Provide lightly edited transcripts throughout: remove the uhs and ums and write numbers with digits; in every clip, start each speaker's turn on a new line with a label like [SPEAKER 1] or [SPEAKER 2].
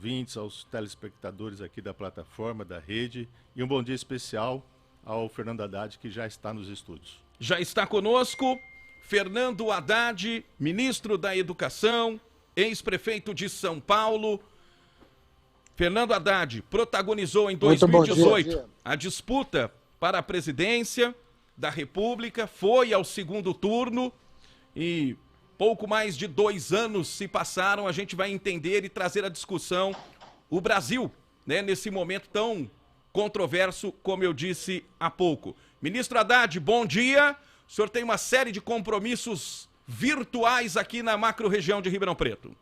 [SPEAKER 1] ouvintes, aos telespectadores aqui da plataforma, da rede, e um bom dia especial ao Fernando Haddad, que já está nos estúdios.
[SPEAKER 2] Já está conosco Fernando Haddad, ministro da Educação, ex-prefeito de São Paulo. Fernando Haddad protagonizou em 2018 a disputa para a presidência da República, foi ao segundo turno e pouco mais de 2 anos se passaram. A gente vai entender e trazer a discussão o Brasil, né, nesse momento tão controverso, como eu disse há pouco. Ministro Haddad, bom dia. O senhor tem uma série de compromissos virtuais aqui na macro-região de Ribeirão Preto.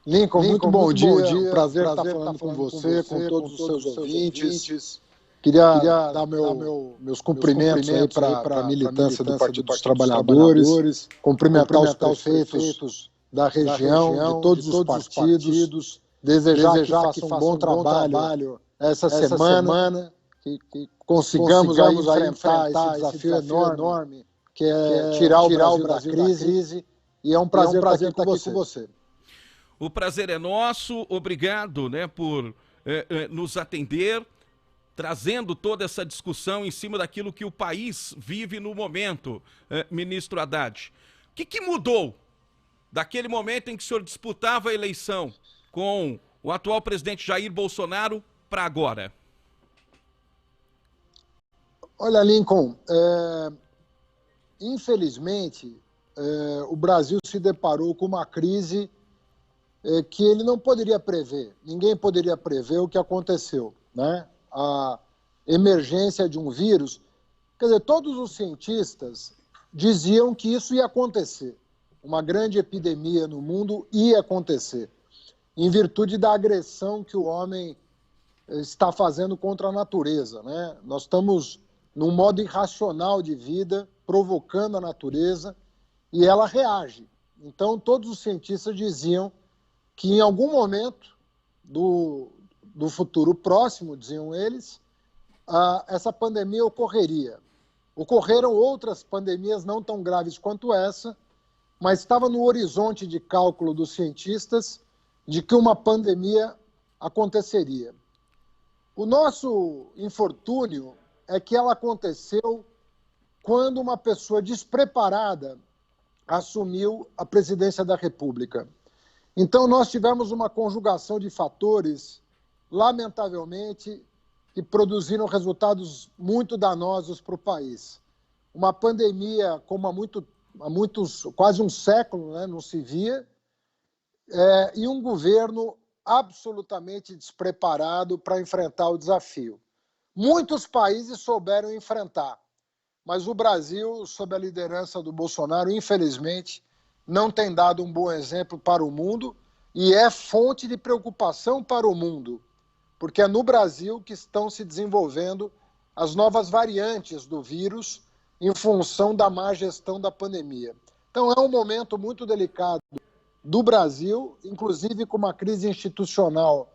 [SPEAKER 3] Lincoln, muito bom dia. Prazer estar falando com você, com todos os seus ouvintes. Queria dar meus cumprimentos aí para a militância do Partido dos Trabalhadores, cumprimentar os prefeitos da região, de todos os partidos, desejar que façam um bom trabalho essa semana, que consigamos aí enfrentar esse desafio enorme, que é tirar o Brasil da crise, e é um prazer estar aqui com você.
[SPEAKER 2] O prazer é nosso, obrigado, né, por nos atender, trazendo toda essa discussão em cima daquilo que o país vive no momento, ministro Haddad. O que mudou daquele momento em que o senhor disputava a eleição com o atual presidente Jair Bolsonaro para agora?
[SPEAKER 3] Olha, Lincoln, infelizmente, o Brasil se deparou com uma crise que ele não poderia prever. Ninguém poderia prever o que aconteceu, né? A emergência de um vírus. Quer dizer, todos os cientistas diziam que isso ia acontecer. Uma grande epidemia no mundo ia acontecer, em virtude da agressão que o homem está fazendo contra a natureza, né? Nós estamos num modo irracional de vida, provocando a natureza, e ela reage. Então, todos os cientistas diziam que em algum momento do futuro próximo, diziam eles, essa pandemia ocorreria. Ocorreram outras pandemias não tão graves quanto essa, mas estava no horizonte de cálculo dos cientistas de que uma pandemia aconteceria. O nosso infortúnio é que ela aconteceu quando uma pessoa despreparada assumiu a presidência da República. Então, nós tivemos uma conjugação de fatores, lamentavelmente, que produziram resultados muito danosos para o país. Uma pandemia como quase um século, né, não se via, e um governo absolutamente despreparado para enfrentar o desafio. Muitos países souberam enfrentar, mas o Brasil, sob a liderança do Bolsonaro, infelizmente, não tem dado um bom exemplo para o mundo e é fonte de preocupação para o mundo, porque é no Brasil que estão se desenvolvendo as novas variantes do vírus em função da má gestão da pandemia. Então é um momento muito delicado do Brasil, inclusive com uma crise institucional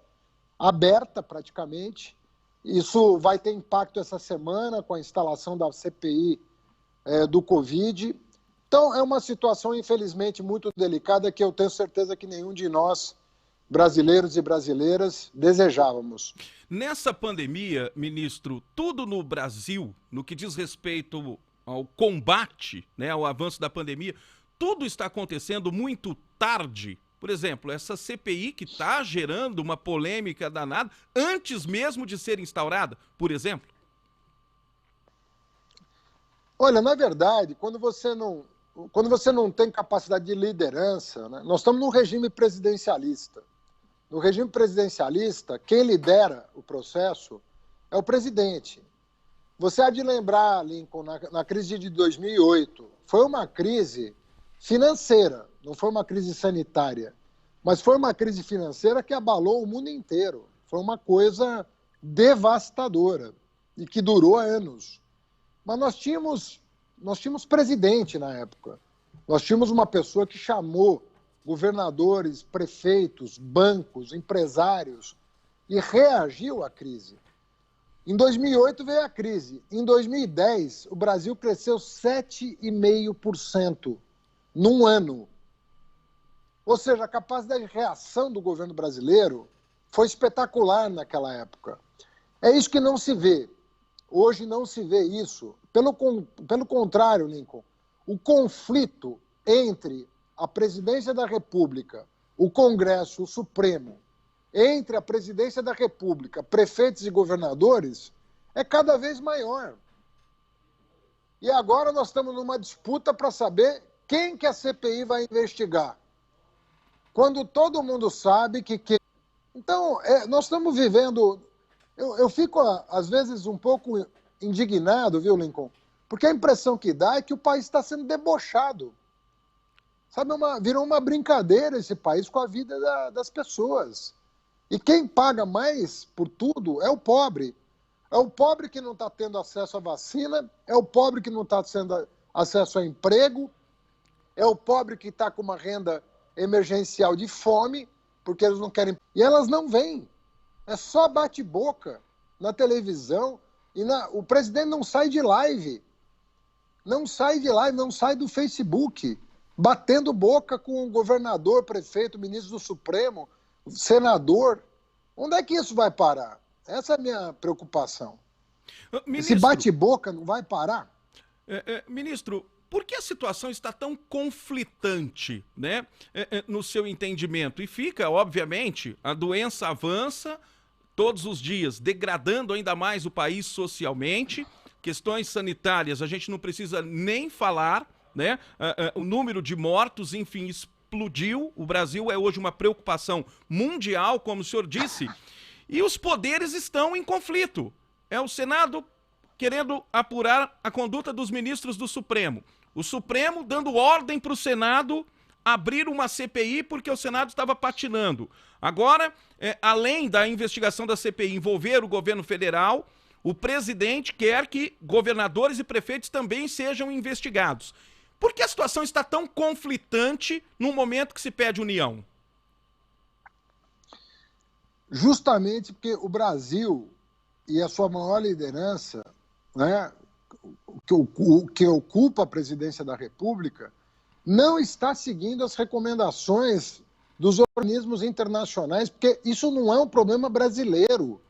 [SPEAKER 3] aberta praticamente. Isso vai ter impacto essa semana com a instalação da CPI do Covid. Então, é uma situação, infelizmente, muito delicada que eu tenho certeza que nenhum de nós, brasileiros e brasileiras, desejávamos.
[SPEAKER 2] Nessa pandemia, ministro, tudo no Brasil, no que diz respeito ao combate, né, ao avanço da pandemia, tudo está acontecendo muito tarde. Por exemplo, essa CPI que está gerando uma polêmica danada antes mesmo de ser instaurada, por exemplo?
[SPEAKER 3] Olha, na verdade, quando você não tem capacidade de liderança, né, nós estamos num regime presidencialista. No regime presidencialista, quem lidera o processo é o presidente. Você há de lembrar, Lincoln, na crise de 2008, foi uma crise financeira, não foi uma crise sanitária, mas foi uma crise financeira que abalou o mundo inteiro. Foi uma coisa devastadora e que durou anos. Mas nós tínhamos presidente na época. Nós tínhamos uma pessoa que chamou governadores, prefeitos, bancos, empresários e reagiu à crise. Em 2008 veio a crise. Em 2010, o Brasil cresceu 7,5% num ano. Ou seja, a capacidade de reação do governo brasileiro foi espetacular naquela época. É isso que não se vê. Hoje não se vê isso. Pelo contrário, Lincoln, o conflito entre a presidência da República, o Congresso, o Supremo, entre a presidência da República, prefeitos e governadores, é cada vez maior. E agora nós estamos numa disputa para saber quem que a CPI vai investigar. Quando todo mundo sabe que... Então, nós estamos vivendo... Eu fico, às vezes, um pouco indignado, viu, Lincoln? Porque a impressão que dá é que o país está sendo debochado. Sabe, virou uma brincadeira esse país com a vida das pessoas. E quem paga mais por tudo é o pobre. É o pobre que não está tendo acesso à vacina, é o pobre que não está tendo acesso a emprego, é o pobre que está com uma renda emergencial de fome, porque eles não querem... E elas não vêm. É só bate-boca na televisão. O presidente não sai de live. Não sai de live, não sai do Facebook, batendo boca com o governador, prefeito, ministro do Supremo, senador. Onde é que isso vai parar? Essa é a minha preocupação.
[SPEAKER 2] Ministro,
[SPEAKER 3] esse bate-boca não vai parar?
[SPEAKER 2] Ministro, por que a situação está tão conflitante, né, no seu entendimento? E fica, obviamente, a doença avança todos os dias, degradando ainda mais o país socialmente. Questões sanitárias, a gente não precisa nem falar, né? O número de mortos, enfim, explodiu. O Brasil é hoje uma preocupação mundial, como o senhor disse, e os poderes estão em conflito. É o Senado querendo apurar a conduta dos ministros do Supremo. O Supremo dando ordem para o Senado abrir uma CPI porque o Senado estava patinando. Agora, além da investigação da CPI envolver o governo federal, o presidente quer que governadores e prefeitos também sejam investigados. Por que a situação está tão conflitante no momento que se pede união?
[SPEAKER 3] Justamente porque o Brasil e a sua maior liderança, né, que ocupa a presidência da República, não está seguindo as recomendações dos organismos internacionais, porque isso não é um problema brasileiro,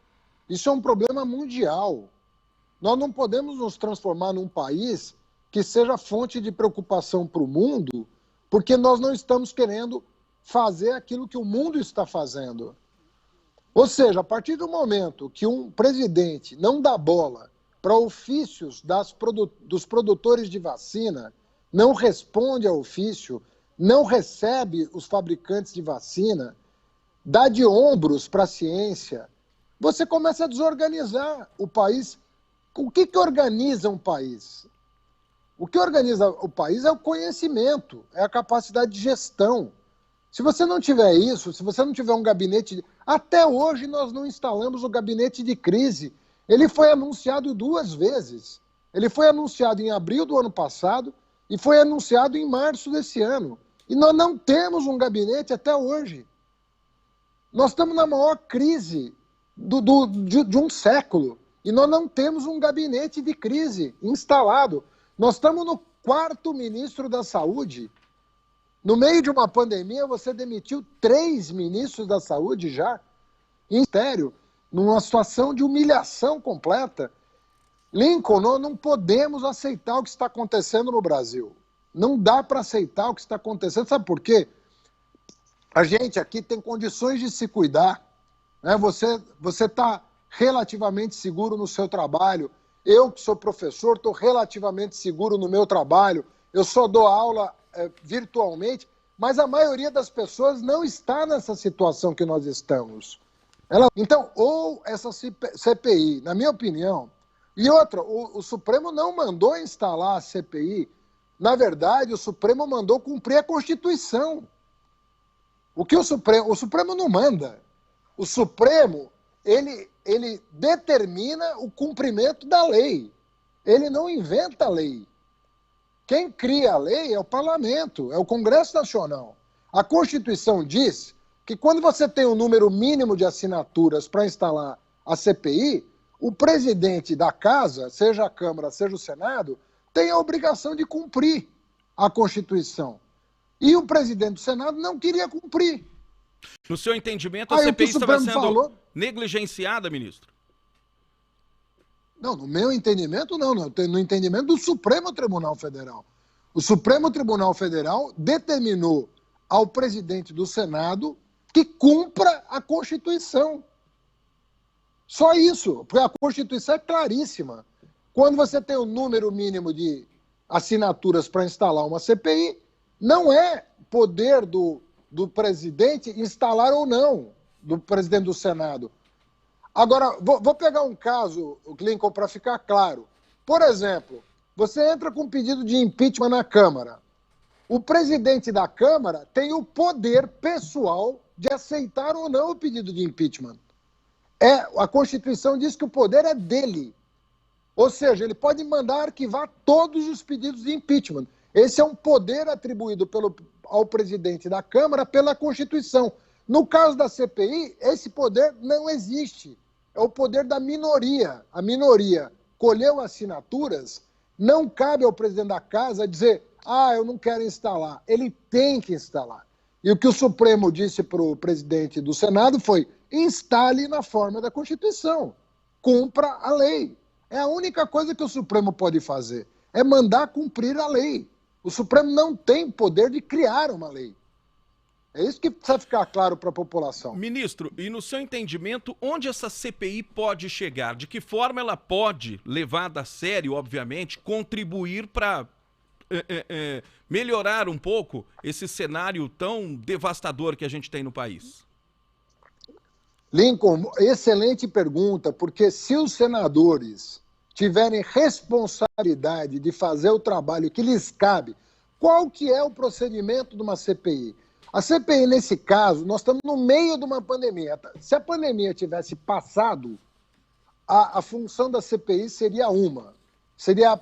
[SPEAKER 3] isso é um problema mundial. Nós não podemos nos transformar num país que seja fonte de preocupação para o mundo, porque nós não estamos querendo fazer aquilo que o mundo está fazendo. Ou seja, a partir do momento que um presidente não dá bola para ofícios dos produtores de vacina, não responde ao ofício, não recebe os fabricantes de vacina, dá de ombros para a ciência, você começa a desorganizar o país. O que organiza um país? O que organiza o país é o conhecimento, é a capacidade de gestão. Se você não tiver isso, se você não tiver um gabinete... Até hoje nós não instalamos o gabinete de crise. Ele foi anunciado 2 vezes. Ele foi anunciado em abril do ano passado e foi anunciado em março desse ano. E nós não temos um gabinete até hoje. Nós estamos na maior crise de um século. E nós não temos um gabinete de crise instalado. Nós estamos no 4º ministro da Saúde. No meio de uma pandemia, você demitiu 3 ministros da Saúde já, em sério, numa situação de humilhação completa. Lincoln, nós não podemos aceitar o que está acontecendo no Brasil. Não dá para aceitar o que está acontecendo. Sabe por quê? A gente aqui tem condições de se cuidar, né? Você está relativamente seguro no seu trabalho. Eu, que sou professor, estou relativamente seguro no meu trabalho. Eu só dou aula virtualmente, mas a maioria das pessoas não está nessa situação que nós estamos. Então, ou essa CPI, na minha opinião, e outra, o Supremo não mandou instalar a CPI. Na verdade, o Supremo mandou cumprir a Constituição. O Supremo não manda. O Supremo, ele determina o cumprimento da lei. Ele não inventa a lei. Quem cria a lei é o Parlamento, é o Congresso Nacional. A Constituição diz que quando você tem um número mínimo de assinaturas para instalar a CPI, o presidente da casa, seja a Câmara, seja o Senado, tem a obrigação de cumprir a Constituição. E o presidente do Senado não queria cumprir.
[SPEAKER 2] No seu entendimento, a
[SPEAKER 3] Aí,
[SPEAKER 2] CPI
[SPEAKER 3] o
[SPEAKER 2] estava
[SPEAKER 3] Supremo
[SPEAKER 2] sendo
[SPEAKER 3] falou...
[SPEAKER 2] negligenciada, ministro?
[SPEAKER 3] Não, no meu entendimento, não. No entendimento do Supremo Tribunal Federal. O Supremo Tribunal Federal determinou ao presidente do Senado que cumpra a Constituição. Só isso, porque a Constituição é claríssima. Quando você tem o número mínimo de assinaturas para instalar uma CPI, não é poder do presidente instalar ou não, do presidente do Senado. Agora, vou pegar um caso, Lincoln, para ficar claro. Por exemplo, você entra com um pedido de impeachment na Câmara. O presidente da Câmara tem o poder pessoal de aceitar ou não o pedido de impeachment. A Constituição diz que o poder é dele. Ou seja, ele pode mandar arquivar todos os pedidos de impeachment. Esse é um poder atribuído ao presidente da Câmara pela Constituição. No caso da CPI, esse poder não existe. É o poder da minoria. A minoria colheu assinaturas, não cabe ao presidente da Casa dizer, eu não quero instalar. Ele tem que instalar. E o que o Supremo disse para o presidente do Senado foi, instale na forma da Constituição. Cumpra a lei. É a única coisa que o Supremo pode fazer. É mandar cumprir a lei. O Supremo não tem poder de criar uma lei. É isso que precisa ficar claro para a população.
[SPEAKER 2] Ministro, e no seu entendimento, onde essa CPI pode chegar? De que forma ela pode, levada a sério, obviamente, contribuir para melhorar um pouco esse cenário tão devastador que a gente tem no país?
[SPEAKER 3] Lincoln, excelente pergunta, porque se os senadores tiverem responsabilidade de fazer o trabalho que lhes cabe, qual que é o procedimento de uma CPI? A CPI, nesse caso, nós estamos no meio de uma pandemia. Se a pandemia tivesse passado, a função da CPI seria seria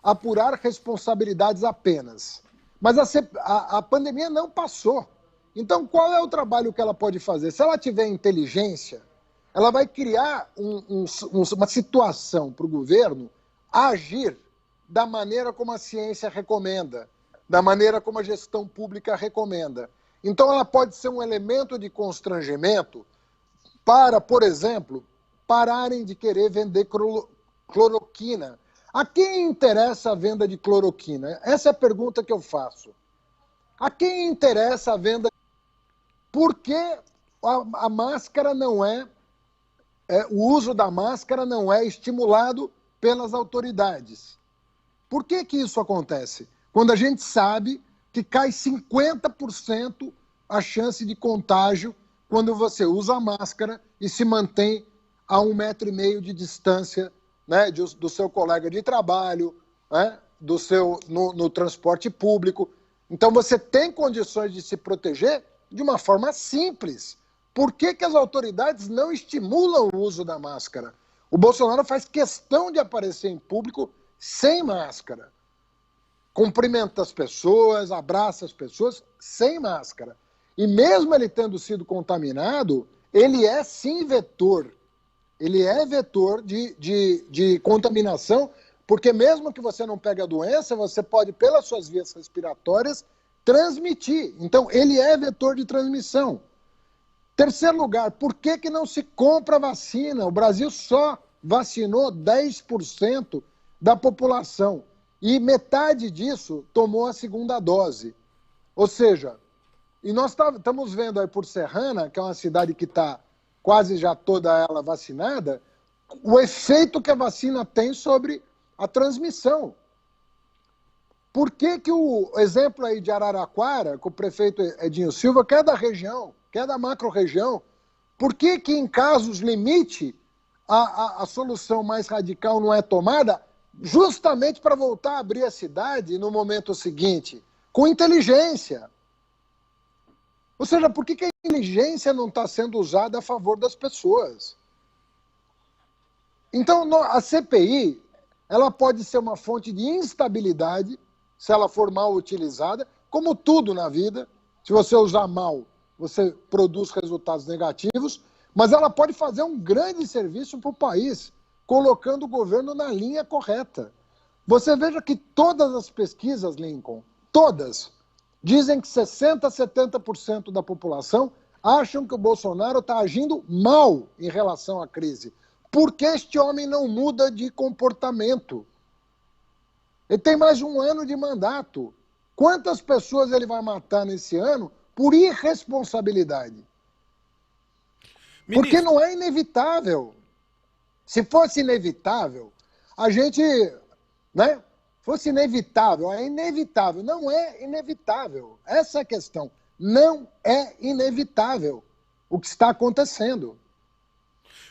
[SPEAKER 3] apurar responsabilidades apenas. Mas a pandemia não passou. Então, qual é o trabalho que ela pode fazer? Se ela tiver inteligência, ela vai criar uma situação para o governo agir da maneira como a ciência recomenda, da maneira como a gestão pública recomenda. Então, ela pode ser um elemento de constrangimento para, por exemplo, pararem de querer vender cloroquina. A quem interessa a venda de cloroquina? Essa é a pergunta que eu faço. A quem interessa a venda? Por que a máscara não o uso da máscara não é estimulado pelas autoridades? Por que isso acontece? Quando a gente sabe que cai 50% a chance de contágio quando você usa a máscara e se mantém a 1,5 metro de distância, né, do seu colega de trabalho, né, no transporte público. Então você tem condições de se proteger de uma forma simples. Por que as autoridades não estimulam o uso da máscara? O Bolsonaro faz questão de aparecer em público sem máscara. Cumprimenta as pessoas, abraça as pessoas sem máscara. E mesmo ele tendo sido contaminado, ele é sim vetor. Ele é vetor de contaminação, porque mesmo que você não pegue a doença, você pode, pelas suas vias respiratórias, transmitir. Então, ele é vetor de transmissão. Terceiro lugar, por que não se compra vacina? O Brasil só vacinou 10% da população. E metade disso tomou a segunda dose. Ou seja, e nós estamos vendo aí por Serrana, que é uma cidade que está quase já toda ela vacinada, o efeito que a vacina tem sobre a transmissão. Por que o exemplo aí de Araraquara, com o prefeito Edinho Silva, que é da região, que é da macro-região, por que em casos limite a solução mais radical não é tomada? Justamente para voltar a abrir a cidade no momento seguinte, com inteligência. Ou seja, por que a inteligência não está sendo usada a favor das pessoas? Então, a CPI, ela pode ser uma fonte de instabilidade, se ela for mal utilizada, como tudo na vida. Se você usar mal, você produz resultados negativos, mas ela pode fazer um grande serviço para o país, colocando o governo na linha correta. Você veja que todas as pesquisas, Lincoln, todas, Dizem que 60%, 70% da população acham que o Bolsonaro está agindo mal em relação à crise. Por que este homem não muda de comportamento? Ele tem mais de 1 ano de mandato. Quantas pessoas ele vai matar nesse ano por irresponsabilidade? Porque não é inevitável. Se fosse inevitável, a gente, né? Fosse inevitável, é inevitável. Não é inevitável. Essa é a questão. Não é inevitável o que está acontecendo.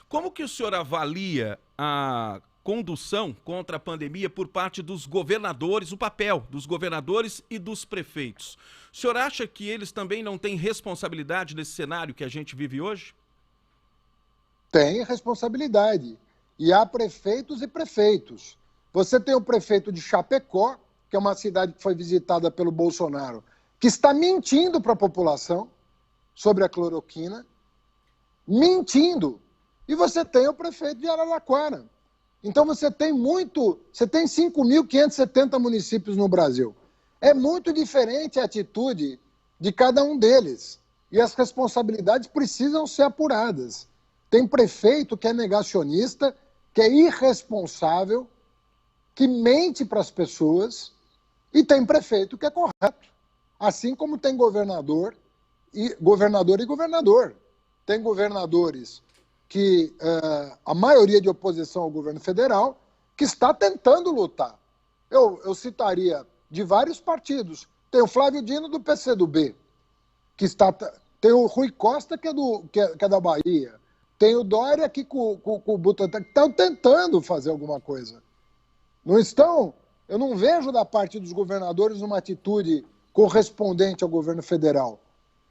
[SPEAKER 2] Como que o senhor avalia a condução contra a pandemia por parte dos governadores, o papel dos governadores e dos prefeitos? O senhor acha que eles também não têm responsabilidade nesse cenário que a gente vive hoje?
[SPEAKER 3] Tem responsabilidade. E há prefeitos e prefeitos. Você tem o prefeito de Chapecó, que é uma cidade que foi visitada pelo Bolsonaro, que está mentindo para a população sobre a cloroquina, mentindo. E você tem o prefeito de Araraquara. Então você tem 5.570 municípios no Brasil. É muito diferente a atitude de cada um deles. E as responsabilidades precisam ser apuradas. Tem prefeito que é negacionista, que é irresponsável, que mente para as pessoas, e tem prefeito que é correto. Assim como tem governador e governador. Tem governadores que a maioria de oposição ao governo federal, que está tentando lutar. Eu citaria de vários partidos. Tem o Flávio Dino do PCdoB, tem o Rui Costa, que é da Bahia, tem o Dória aqui com o Butantan, que estão tentando fazer alguma coisa. Não estão? Eu não vejo da parte dos governadores uma atitude correspondente ao governo federal.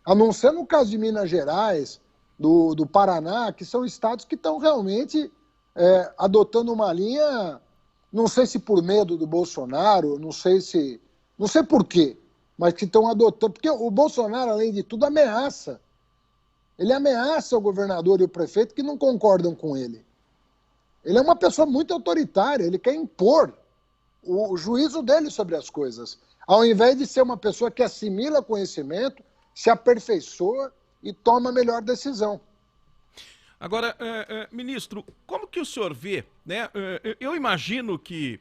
[SPEAKER 3] A não ser no caso de Minas Gerais, do Paraná, que são estados que estão realmente adotando uma linha, não sei se por medo do Bolsonaro, não sei por quê, mas que estão adotando, porque o Bolsonaro, além de tudo, ameaça. Ele ameaça o governador e o prefeito que não concordam com ele. Ele é uma pessoa muito autoritária, ele quer impor o juízo dele sobre as coisas, ao invés de ser uma pessoa que assimila conhecimento, se aperfeiçoa e toma a melhor decisão.
[SPEAKER 2] Agora, ministro, como que o senhor vê, né? Eu imagino que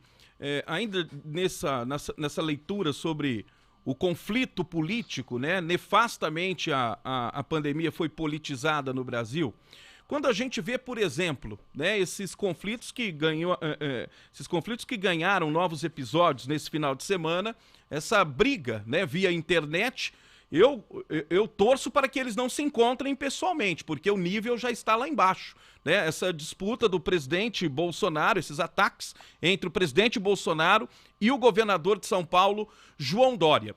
[SPEAKER 2] ainda nessa leitura sobre o conflito político, né? Nefastamente a pandemia foi politizada no Brasil. Quando a gente vê, por exemplo, né, esses conflitos que ganharam novos episódios nesse final de semana, essa briga, né, via internet, eu torço para que eles não se encontrem pessoalmente, porque o nível já está lá embaixo, né? Essa disputa do presidente Bolsonaro, esses ataques entre o presidente Bolsonaro e o governador de São Paulo, João Dória.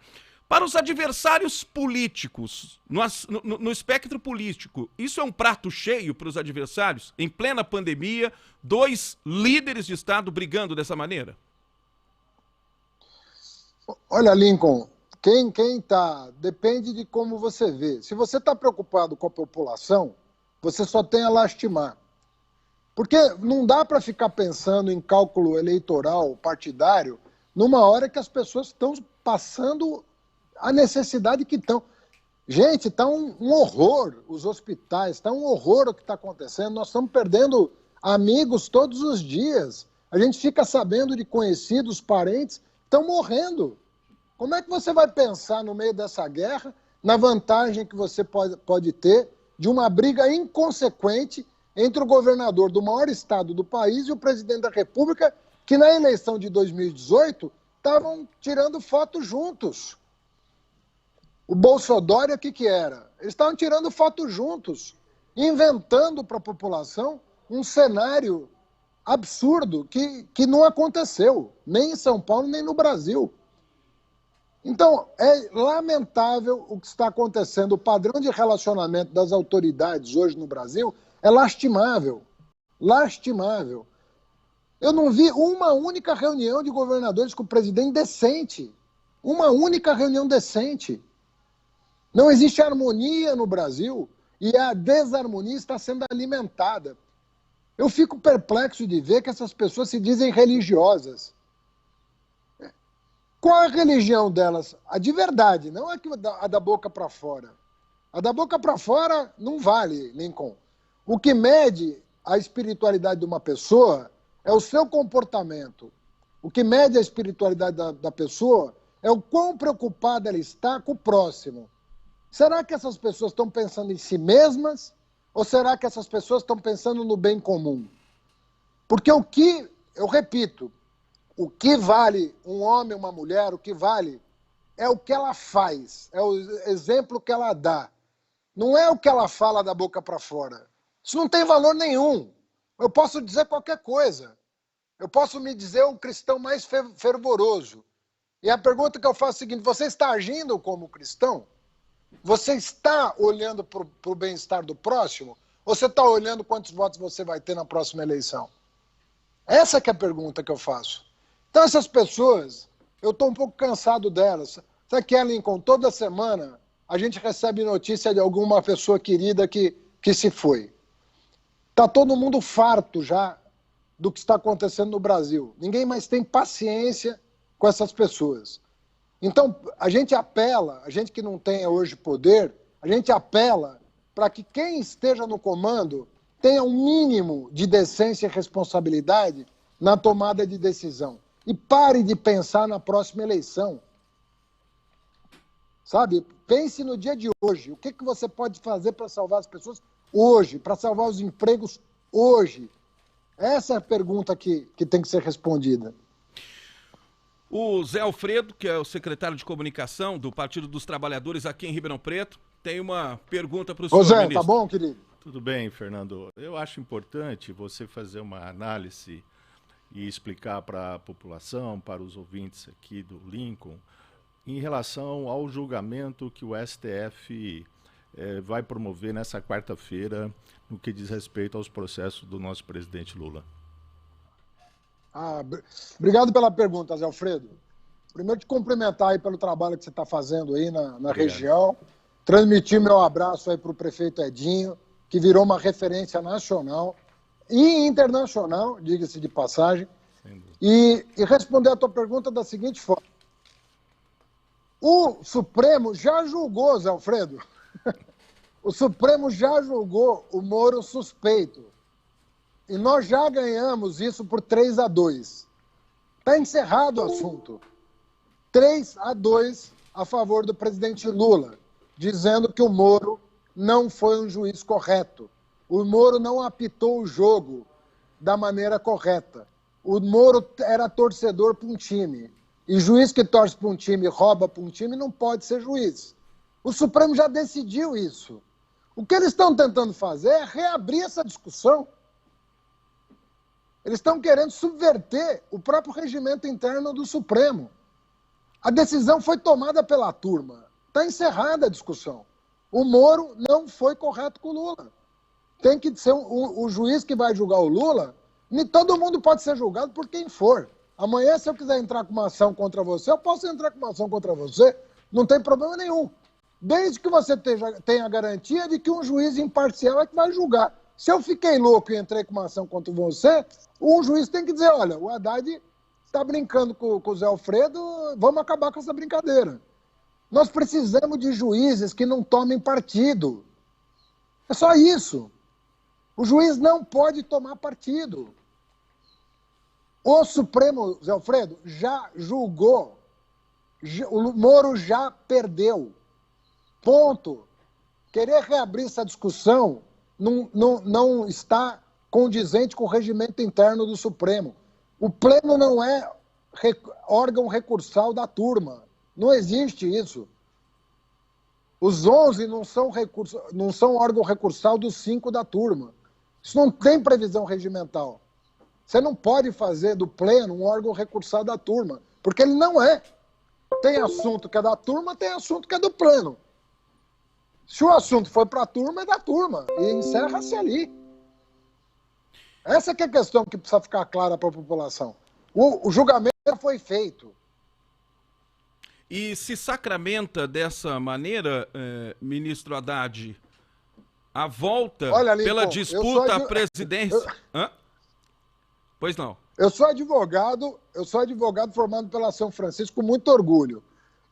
[SPEAKER 2] Para os adversários políticos, no espectro político, isso é um prato cheio para os adversários? Em plena pandemia, 2 líderes de Estado brigando dessa maneira?
[SPEAKER 3] Olha, Lincoln, quem tá, depende de como você vê. Se você está preocupado com a população, você só tem a lastimar. Porque não dá para ficar pensando em cálculo eleitoral partidário numa hora que as pessoas estão passando a necessidade que estão. Gente, está um horror os hospitais, está um horror o que está acontecendo. Nós estamos perdendo amigos todos os dias. A gente fica sabendo de conhecidos, parentes, estão morrendo. Como é que você vai pensar no meio dessa guerra na vantagem que você pode ter de uma briga inconsequente entre o governador do maior estado do país e o presidente da República, que na eleição de 2018 estavam tirando foto juntos? O Bolsonaro, o que era? Eles estavam tirando foto juntos, inventando para a população um cenário absurdo que não aconteceu, nem em São Paulo, nem no Brasil. Então, é lamentável o que está acontecendo. O padrão de relacionamento das autoridades hoje no Brasil é lastimável. Lastimável. Eu não vi uma única reunião de governadores com o presidente decente. Uma única reunião decente. Não existe harmonia no Brasil e a desarmonia está sendo alimentada. Eu fico perplexo de ver que essas pessoas se dizem religiosas. Qual a religião delas? A de verdade, não a da boca para fora. A da boca para fora não vale, Lincoln. O que mede a espiritualidade de uma pessoa é o seu comportamento. O que mede a espiritualidade da pessoa é o quão preocupada ela está com o próximo. Será que essas pessoas estão pensando em si mesmas ou será que essas pessoas estão pensando no bem comum? Porque eu repito, o que vale um homem, uma mulher, o que vale é o que ela faz, é o exemplo que ela dá. Não é o que ela fala da boca para fora. Isso não tem valor nenhum. Eu posso dizer qualquer coisa. Eu posso me dizer o cristão mais fervoroso. E a pergunta que eu faço é a seguinte: você está agindo como cristão? Você está olhando para o bem-estar do próximo? Ou você está olhando quantos votos você vai ter na próxima eleição? Essa que é a pergunta que eu faço. Então essas pessoas, eu estou um pouco cansado delas. Sabe que, Lincoln, toda semana a gente recebe notícia de alguma pessoa querida que se foi. Está todo mundo farto já do que está acontecendo no Brasil. Ninguém mais tem paciência com essas pessoas. Então, a gente apela, a gente que não tem hoje poder, a gente apela para que quem esteja no comando tenha um mínimo de decência e responsabilidade na tomada de decisão. E pare de pensar na próxima eleição. Sabe? Pense no dia de hoje. O que você pode fazer para salvar as pessoas hoje, para salvar os empregos hoje? Essa é a pergunta que tem que ser respondida.
[SPEAKER 2] O Zé Alfredo, que é o secretário de comunicação do Partido dos Trabalhadores aqui em Ribeirão Preto, tem uma pergunta para o senhor,
[SPEAKER 3] Zé,
[SPEAKER 2] ministro.
[SPEAKER 3] tá bom, querido?
[SPEAKER 1] Tudo bem, Fernando. Eu acho importante você fazer uma análise e explicar para a população, para os ouvintes aqui do Lincoln, em relação ao julgamento que o STF vai promover nessa quarta-feira no que diz respeito aos processos do nosso presidente Lula.
[SPEAKER 3] Obrigado pela pergunta, Zé Alfredo. Primeiro, te cumprimentar aí pelo trabalho que você está fazendo aí na região. Transmitir meu abraço aí para o prefeito Edinho, que virou uma referência nacional e internacional, diga-se de passagem. E responder a tua pergunta da seguinte forma. O Supremo já julgou, Zé Alfredo, o Supremo já julgou o Moro suspeito. E nós já ganhamos isso por 3-2. Está encerrado o assunto. 3-2 a favor do presidente Lula, dizendo que o Moro não foi um juiz correto. O Moro não apitou o jogo da maneira correta. O Moro era torcedor para um time. E juiz que torce para um time e rouba para um time não pode ser juiz. O Supremo já decidiu isso. O que eles estão tentando fazer é reabrir essa discussão. Eles estão querendo subverter o próprio regimento interno do Supremo. A decisão foi tomada pela turma. Está encerrada a discussão. O Moro não foi correto com o Lula. Tem que ser o juiz que vai julgar o Lula. Nem todo mundo pode ser julgado por quem for. Amanhã, se eu quiser entrar com uma ação contra você, eu posso entrar com uma ação contra você. Não tem problema nenhum. Desde que você tenha a garantia de que um juiz imparcial é que vai julgar. Se eu fiquei louco e entrei com uma ação contra você, um juiz tem que dizer, olha, o Haddad está brincando com o Zé Alfredo, vamos acabar com essa brincadeira. Nós precisamos de juízes que não tomem partido. É só isso. O juiz não pode tomar partido. O Supremo, Zé Alfredo, já julgou. O Moro já perdeu. Ponto. Querer reabrir essa discussão não está condizente com o regimento interno do Supremo. O Pleno não é órgão recursal da turma. Não existe isso. Os 11 não são órgão recursal dos 5 da turma. Isso não tem previsão regimental. Você não pode fazer do Pleno um órgão recursal da turma, porque ele não é. Tem assunto que é da turma, tem assunto que é do Pleno. Se o assunto foi para a turma, é da turma. E encerra-se ali. Essa que é a questão que precisa ficar clara para a população. O julgamento já foi feito.
[SPEAKER 2] E se sacramenta dessa maneira, ministro Haddad, a volta Lincoln, pela disputa à presidência... Pois não.
[SPEAKER 3] Eu sou advogado formado pela São Francisco com muito orgulho.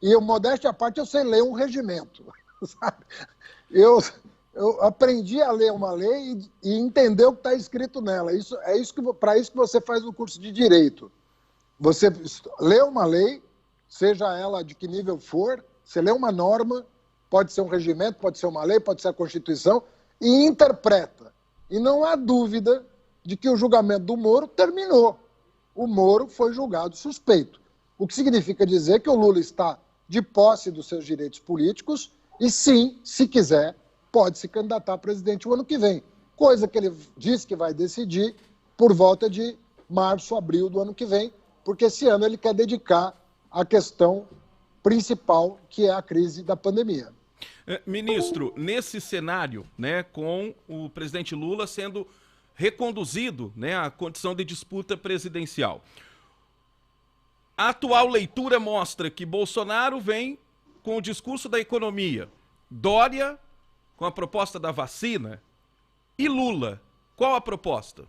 [SPEAKER 3] E, modéstia à parte, eu sei ler um regimento. Sabe? Eu aprendi a ler uma lei e entender o que está escrito nela. Para isso que você faz o curso de Direito. Você lê uma lei, seja ela de que nível for, você lê uma norma, pode ser um regimento, pode ser uma lei, pode ser a Constituição, e interpreta. E não há dúvida de que o julgamento do Moro terminou. O Moro foi julgado suspeito. O que significa dizer que o Lula está de posse dos seus direitos políticos e, sim, se quiser, pode se candidatar a presidente o ano que vem. Coisa que ele diz que vai decidir por volta de março, abril do ano que vem, porque esse ano ele quer dedicar à questão principal, que é a crise da pandemia.
[SPEAKER 2] Ministro, nesse cenário, né, com o presidente Lula sendo reconduzido, né, à condição de disputa presidencial, a atual leitura mostra que Bolsonaro vem com o discurso da economia, Dória com a proposta da vacina e Lula, qual a proposta?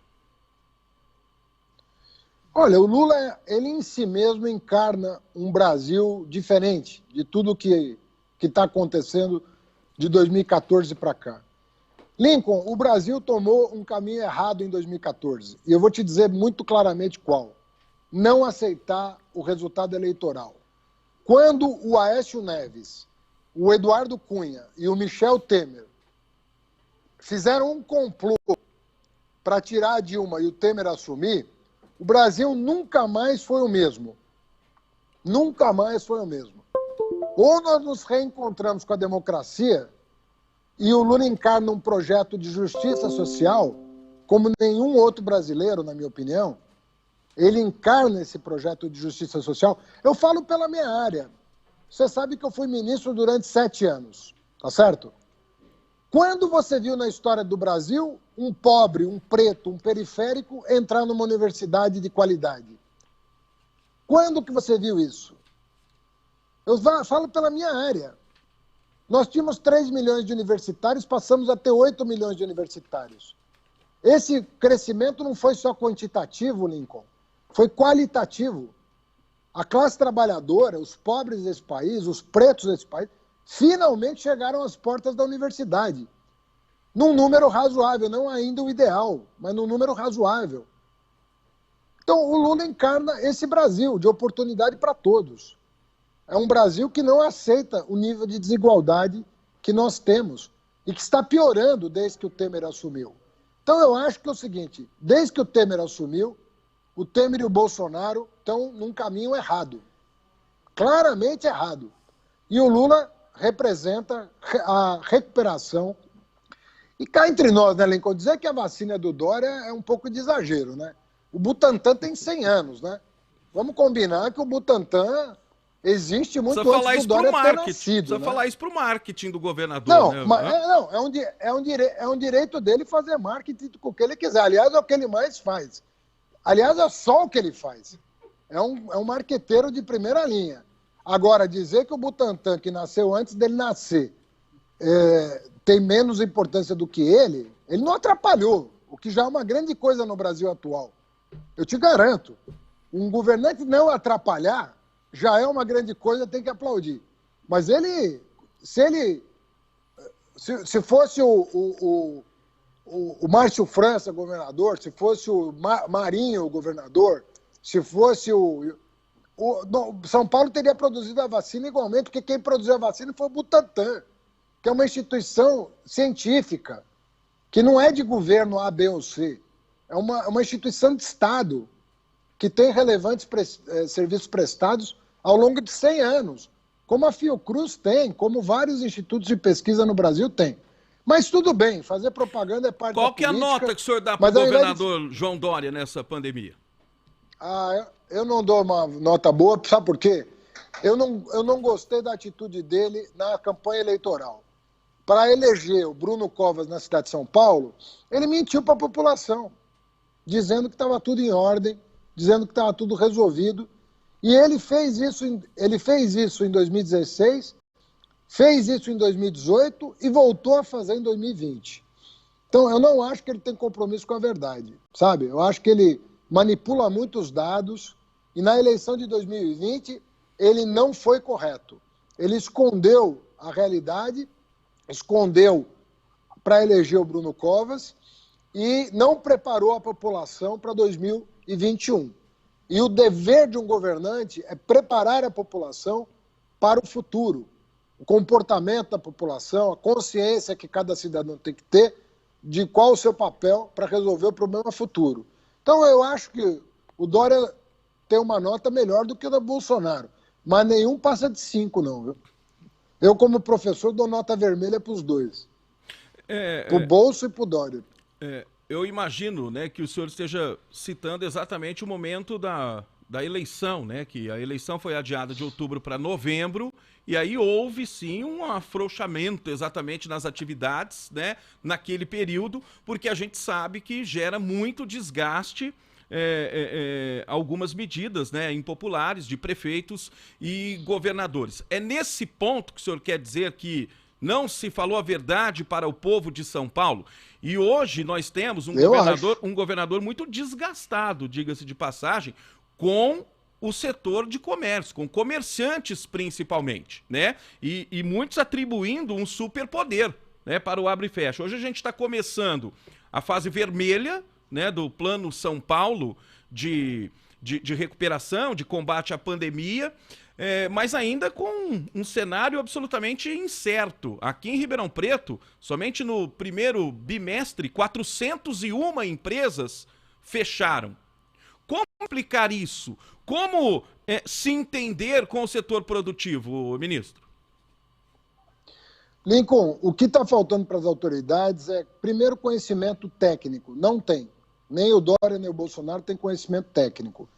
[SPEAKER 3] Olha, o Lula, ele em si mesmo encarna um Brasil diferente de tudo que está acontecendo de 2014 para cá. Lincoln, o Brasil tomou um caminho errado em 2014. E eu vou te dizer muito claramente qual. Não aceitar o resultado eleitoral. Quando o Aécio Neves, o Eduardo Cunha e o Michel Temer fizeram um complô para tirar a Dilma e o Temer assumir, o Brasil nunca mais foi o mesmo. Nunca mais foi o mesmo. Ou nós nos reencontramos com a democracia e o Lula encarna um projeto de justiça social como nenhum outro brasileiro, na minha opinião. Ele encarna esse projeto de justiça social. Eu falo pela minha área. Você sabe que eu fui ministro durante 7 anos, tá certo? Quando você viu na história do Brasil um pobre, um preto, um periférico entrar numa universidade de qualidade? Quando que você viu isso? Eu falo pela minha área. Nós tínhamos 3 milhões de universitários, passamos a ter 8 milhões de universitários. Esse crescimento não foi só quantitativo, Lincoln, foi qualitativo. A classe trabalhadora, os pobres desse país, os pretos desse país, finalmente chegaram às portas da universidade. Num número razoável, não ainda o ideal, mas num número razoável. Então, o Lula encarna esse Brasil de oportunidade para todos. É um Brasil que não aceita o nível de desigualdade que nós temos e que está piorando desde que o Temer assumiu. Então, eu acho que é o seguinte, desde que o Temer assumiu, o Temer e o Bolsonaro estão num caminho errado. Claramente errado. E o Lula representa a recuperação. E cá entre nós, né, Lincoln, dizer que a vacina do Dória é um pouco de exagero, né? O Butantan tem 100 anos, né? Vamos combinar que o Butantan existe muito antes do Dória ter nascido.
[SPEAKER 2] Precisa
[SPEAKER 3] né?
[SPEAKER 2] falar isso para o marketing do governador.
[SPEAKER 3] Não,
[SPEAKER 2] né?
[SPEAKER 3] mas, é um direito dele fazer marketing com o que ele quiser. Aliás, é o que ele mais faz. Aliás, é só o que ele faz. É um marqueteiro de primeira linha. Agora, dizer que o Butantan, que nasceu antes dele nascer, tem menos importância do que ele não atrapalhou, o que já é uma grande coisa no Brasil atual. Eu te garanto, um governante não atrapalhar já é uma grande coisa, tem que aplaudir. Mas se fosse o Márcio França governador, se fosse o Marinho governador, se fosse São Paulo teria produzido a vacina igualmente, porque quem produziu a vacina foi o Butantan, que é uma instituição científica, que não é de governo A, B ou C. É uma instituição de Estado que tem relevantes serviços prestados ao longo de 100 anos, como a Fiocruz tem, como vários institutos de pesquisa no Brasil têm. Mas tudo bem, fazer propaganda é parte da política.
[SPEAKER 2] Qual que é a nota que o senhor dá para o governador João Dória nessa pandemia?
[SPEAKER 3] Eu não dou uma nota boa, sabe por quê? Eu não gostei da atitude dele na campanha eleitoral. Para eleger o Bruno Covas na cidade de São Paulo, ele mentiu para a população, dizendo que estava tudo em ordem, dizendo que estava tudo resolvido. E ele fez isso em 2016, fez isso em 2018 e voltou a fazer em 2020. Então, eu não acho que ele tem compromisso com a verdade, sabe? Eu acho que ele manipula muitos dados, e na eleição de 2020 ele não foi correto. Ele escondeu a realidade, escondeu para eleger o Bruno Covas e não preparou a população para 2021. E o dever de um governante é preparar a população para o futuro. O comportamento da população, a consciência que cada cidadão tem que ter de qual o seu papel para resolver o problema futuro. Então, eu acho que o Dória tem uma nota melhor do que a do Bolsonaro, mas nenhum passa de 5, não, viu? Eu, como professor, dou nota vermelha para os dois. Para o Bolso e para o Dória.
[SPEAKER 2] Eu imagino, né, que o senhor esteja citando exatamente o momento da eleição, né, que a eleição foi adiada de outubro para novembro, e aí houve sim um afrouxamento exatamente nas atividades, né, naquele período, porque a gente sabe que gera muito desgaste algumas medidas, né, impopulares de prefeitos e governadores. É nesse ponto que o senhor quer dizer que não se falou a verdade para o povo de São Paulo? E hoje nós temos um governador muito desgastado, diga-se de passagem, com o setor de comércio, com comerciantes principalmente, né? E muitos atribuindo um superpoder, né, para o abre e fecha. Hoje a gente está começando a fase vermelha, né, do Plano São Paulo de recuperação, de combate à pandemia, mas ainda com um cenário absolutamente incerto. Aqui em Ribeirão Preto, somente no primeiro bimestre, 401 empresas fecharam. Como explicar isso? Como se entender com o setor produtivo, ministro?
[SPEAKER 3] Lincoln, o que está faltando para as autoridades é, primeiro, conhecimento técnico. Não tem. Nem o Dória, nem o Bolsonaro têm conhecimento técnico.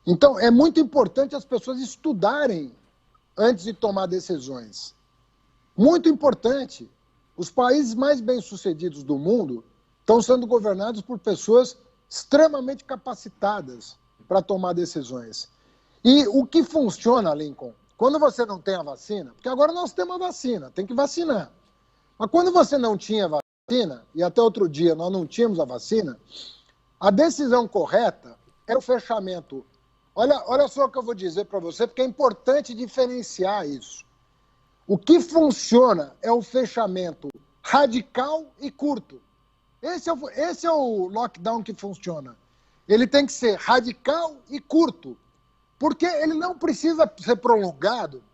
[SPEAKER 3] Então, é muito importante as pessoas estudarem antes de tomar decisões. Muito importante. Os países mais bem-sucedidos do mundo estão sendo governados por pessoas extremamente capacitadas para tomar decisões. E o que funciona, Lincoln, quando você não tem a vacina, porque agora nós temos a vacina, tem que vacinar. Mas quando você não tinha vacina, e até outro dia nós não tínhamos a vacina, a decisão correta era o fechamento. Olha só o que eu vou dizer para você, porque é importante diferenciar isso. O que funciona é o fechamento radical e curto. Esse é o lockdown que funciona. Ele tem que ser radical e curto, porque ele não precisa ser prolongado,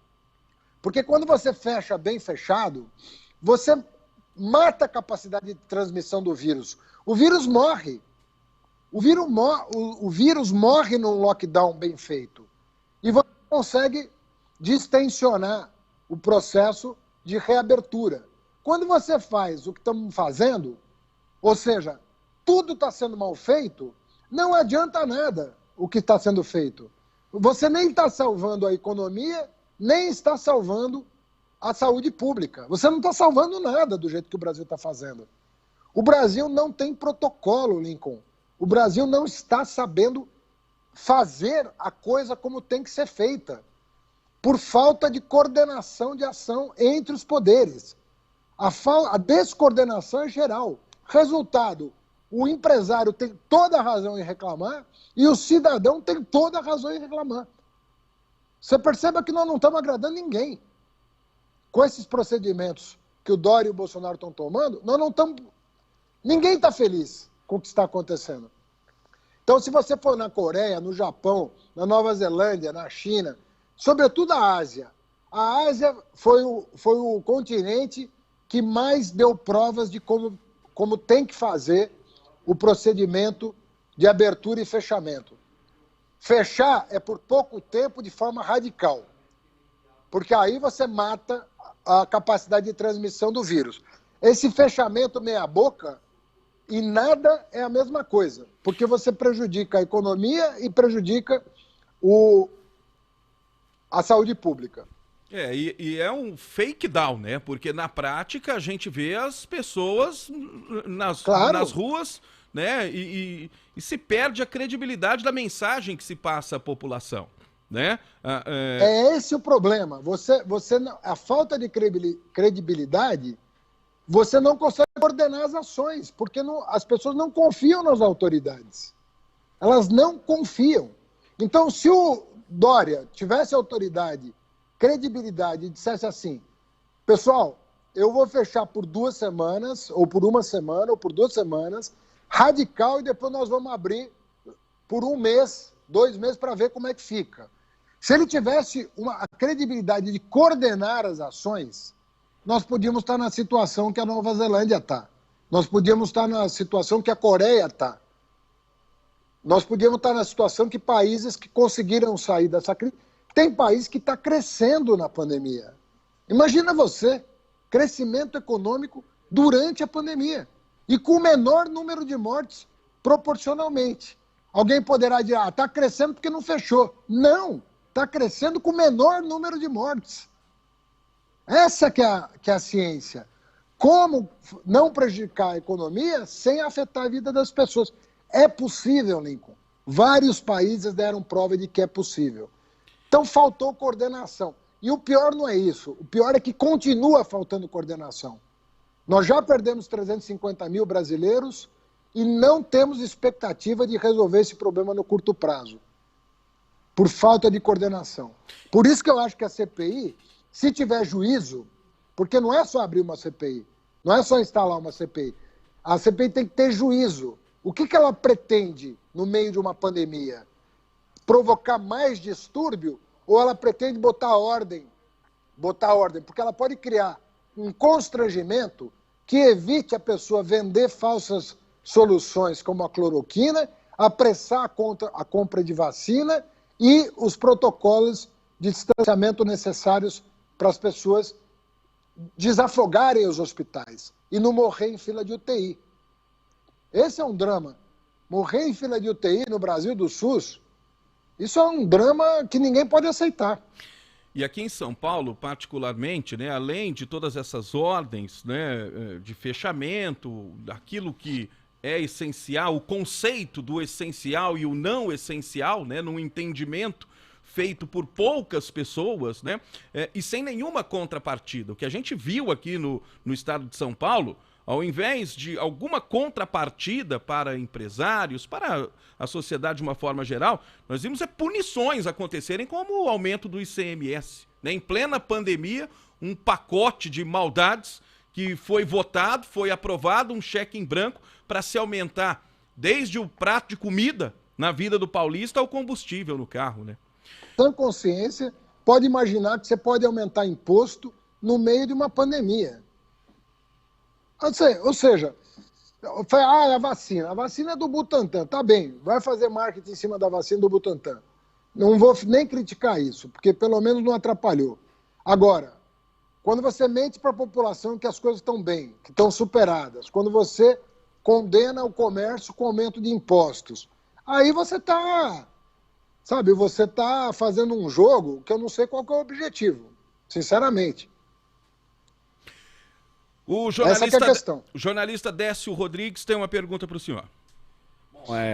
[SPEAKER 3] porque quando você fecha bem fechado, você mata a capacidade de transmissão do vírus. O vírus morre. O vírus morre num lockdown bem feito. E você consegue distensionar o processo de reabertura. Quando você faz o que estamos fazendo, ou seja, tudo está sendo mal feito, não adianta nada o que está sendo feito. Você nem está salvando a economia, nem está salvando a saúde pública. Você não está salvando nada do jeito que o Brasil está fazendo. O Brasil não tem protocolo, Lincoln. O Brasil não está sabendo fazer a coisa como tem que ser feita, por falta de coordenação de ação entre os poderes. A descoordenação é geral. Resultado, o empresário tem toda a razão em reclamar e o cidadão tem toda a razão em reclamar. Você perceba que nós não estamos agradando ninguém. Com esses procedimentos que o Dória e o Bolsonaro estão tomando, nós não estamos... Ninguém está feliz com o que está acontecendo. Então, se você for na Coreia, no Japão, na Nova Zelândia, na China, sobretudo a Ásia foi o continente que mais deu provas de como tem que fazer o procedimento de abertura e fechamento. Fechar é por pouco tempo de forma radical, porque aí você mata a capacidade de transmissão do vírus. Esse fechamento meia-boca e nada é a mesma coisa, porque você prejudica a economia e prejudica a saúde pública.
[SPEAKER 2] E é um fake down, né? Porque na prática a gente vê as pessoas nas ruas, né? E se perde a credibilidade da mensagem que se passa à população, né?
[SPEAKER 3] É esse o problema. A falta de credibilidade, você não consegue ordenar as ações, porque as pessoas não confiam nas autoridades. Elas não confiam. Então, se o Dória tivesse autoridade, credibilidade, e dissesse assim, pessoal, eu vou fechar por 2 semanas, ou por 1 semana, ou por 2 semanas, radical, e depois nós vamos abrir por 1 mês, 2 meses, para ver como é que fica. Se ele tivesse a credibilidade de coordenar as ações, nós podíamos estar na situação que a Nova Zelândia está. Nós podíamos estar na situação que a Coreia está. Nós podíamos estar na situação que países que conseguiram sair dessa crise... Tem país que está crescendo na pandemia. Imagina você, crescimento econômico durante a pandemia e com o menor número de mortes proporcionalmente. Alguém poderá dizer, está crescendo porque não fechou. Não, está crescendo com o menor número de mortes. Essa que é a ciência. Como não prejudicar a economia sem afetar a vida das pessoas. É possível, Lincoln. Vários países deram prova de que é possível. Então faltou coordenação. E o pior não é isso. O pior é que continua faltando coordenação. Nós já perdemos 350 mil brasileiros e não temos expectativa de resolver esse problema no curto prazo. Por falta de coordenação. Por isso que eu acho que a CPI, se tiver juízo, porque não é só abrir uma CPI, não é só instalar uma CPI. A CPI tem que ter juízo. O que ela pretende no meio de uma pandemia? Provocar mais distúrbio ou ela pretende botar ordem? Botar ordem, porque ela pode criar um constrangimento que evite a pessoa vender falsas soluções como a cloroquina, apressar a compra de vacina e os protocolos de distanciamento necessários para as pessoas desafogarem os hospitais e não morrer em fila de UTI. Esse é um drama. Morrer em fila de UTI no Brasil do SUS, isso é um drama que ninguém pode aceitar.
[SPEAKER 2] E aqui em São Paulo, particularmente, né, além de todas essas ordens, né, de fechamento, daquilo que é essencial, o conceito do essencial e o não essencial, né, num entendimento feito por poucas pessoas, né, e sem nenhuma contrapartida. O que a gente viu aqui no estado de São Paulo, ao invés de alguma contrapartida para empresários, para a sociedade de uma forma geral, nós vimos punições acontecerem como o aumento do ICMS. Né? Em plena pandemia, um pacote de maldades que foi votado, foi aprovado, um cheque em branco para se aumentar desde o prato de comida na vida do paulista ao combustível no carro. Né?
[SPEAKER 3] Sem consciência, pode imaginar que você pode aumentar imposto no meio de uma pandemia. Ou seja, a vacina é do Butantan, tá bem, vai fazer marketing em cima da vacina do Butantan. Não vou nem criticar isso, porque pelo menos não atrapalhou. Agora, quando você mente para a população que as coisas estão bem, que estão superadas, quando você condena o comércio com aumento de impostos, aí você está, você está fazendo um jogo que eu não sei qual que é o objetivo, sinceramente.
[SPEAKER 2] Essa que é a questão. O jornalista Décio Rodrigues tem uma pergunta para o senhor.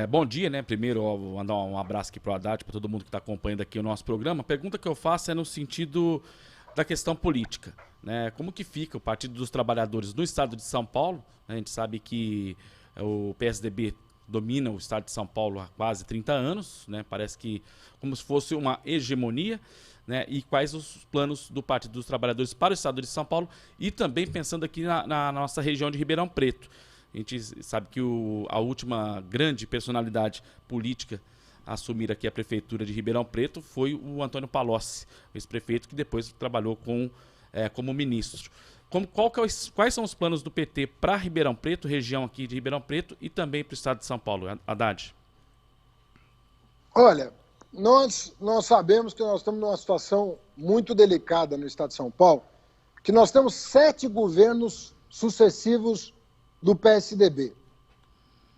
[SPEAKER 4] Bom dia, né? Primeiro, vou mandar um abraço aqui para o Haddad, para todo mundo que está acompanhando aqui o nosso programa. A pergunta que eu faço é no sentido da questão política, né? Como que fica o Partido dos Trabalhadores no estado de São Paulo? A gente sabe que o PSDB domina o estado de São Paulo há quase 30 anos, né? Parece que como se fosse uma hegemonia. Né, e quais os planos do Partido dos Trabalhadores para o estado de São Paulo e também pensando aqui na nossa região de Ribeirão Preto. A gente sabe que a última grande personalidade política a assumir aqui a prefeitura de Ribeirão Preto foi o Antônio Palocci, ex-prefeito que depois trabalhou como ministro. Quais são os planos do PT para Ribeirão Preto, região aqui de Ribeirão Preto e também para o estado de São Paulo? Haddad.
[SPEAKER 3] Olha, nós sabemos que nós estamos numa situação muito delicada no estado de São Paulo, que nós temos 7 governos sucessivos do PSDB.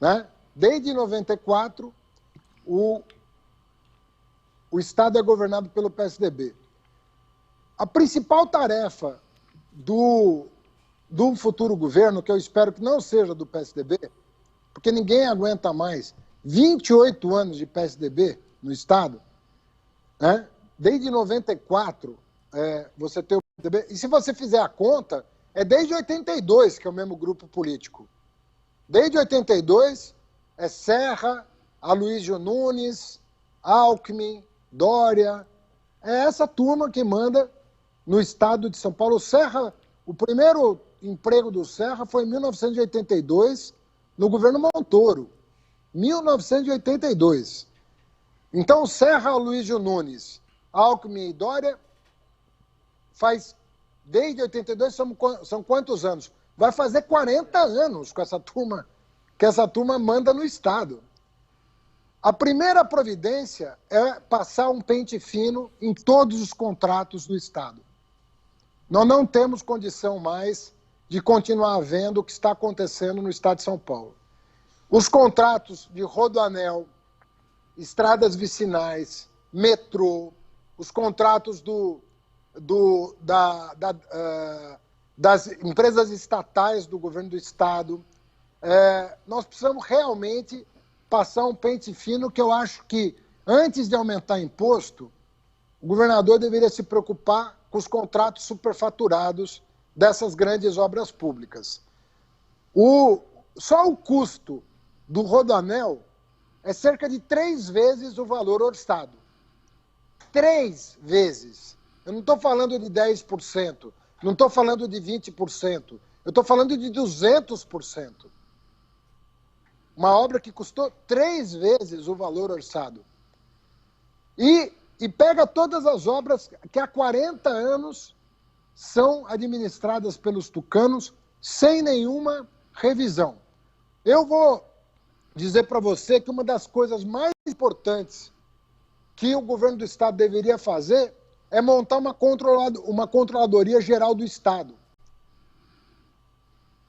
[SPEAKER 3] Né? Desde 94, o estado é governado pelo PSDB. A principal tarefa do futuro governo, que eu espero que não seja do PSDB, porque ninguém aguenta mais 28 anos de PSDB no estado, né? Desde 94, você tem o PSDB, e se você fizer a conta, é desde 82 que é o mesmo grupo político. Desde 82, é Serra, Aloysio Nunes, Alckmin, Dória. É essa turma que manda no estado de São Paulo. O primeiro emprego do Serra foi em 1982, no governo Montoro. 1982. Então, Serra, Aloysio Nunes, Alckmin e Dória, desde 82, são quantos anos? Vai fazer 40 anos com essa turma, que essa turma manda no Estado. A primeira providência é passar um pente fino em todos os contratos do Estado. Nós não temos condição mais de continuar vendo o que está acontecendo no Estado de São Paulo. Os contratos de rodoanel, estradas vicinais, metrô, os contratos das empresas estatais do governo do Estado. Nós precisamos realmente passar um pente fino, que eu acho que, antes de aumentar imposto, o governador deveria se preocupar com os contratos superfaturados dessas grandes obras públicas. Só o custo do rodoanel é cerca de 3 vezes o valor orçado. 3 vezes. Eu não estou falando de 10%, não estou falando de 20%, eu estou falando de 200%. Uma obra que custou 3 vezes o valor orçado. E pega todas as obras que há 40 anos são administradas pelos tucanos sem nenhuma revisão. Eu vou dizer para você que uma das coisas mais importantes que o governo do Estado deveria fazer é montar uma Controladoria Geral do Estado.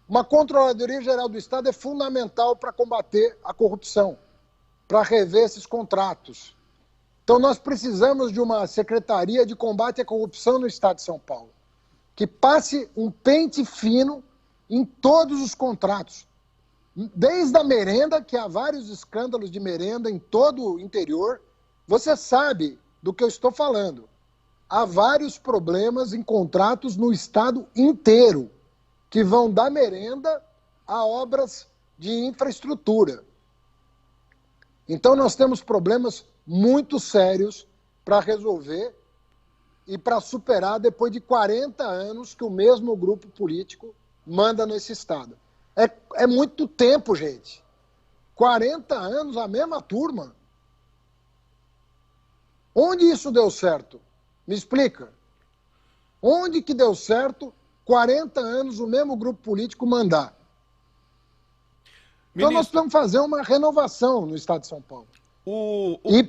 [SPEAKER 3] Uma Controladoria Geral do Estado é fundamental para combater a corrupção, para rever esses contratos. Então, nós precisamos de uma Secretaria de Combate à Corrupção no Estado de São Paulo, que passe um pente fino em todos os contratos. Desde a merenda, que há vários escândalos de merenda em todo o interior, você sabe do que eu estou falando. Há vários problemas em contratos no Estado inteiro, que vão da merenda a obras de infraestrutura. Então, nós temos problemas muito sérios para resolver e para superar depois de 40 anos que o mesmo grupo político manda nesse Estado. É muito tempo, gente. 40 anos, a mesma turma. Onde isso deu certo? Me explica. Onde que deu certo 40 anos o mesmo grupo político mandar? Então nós precisamos fazer uma renovação no Estado de São Paulo. E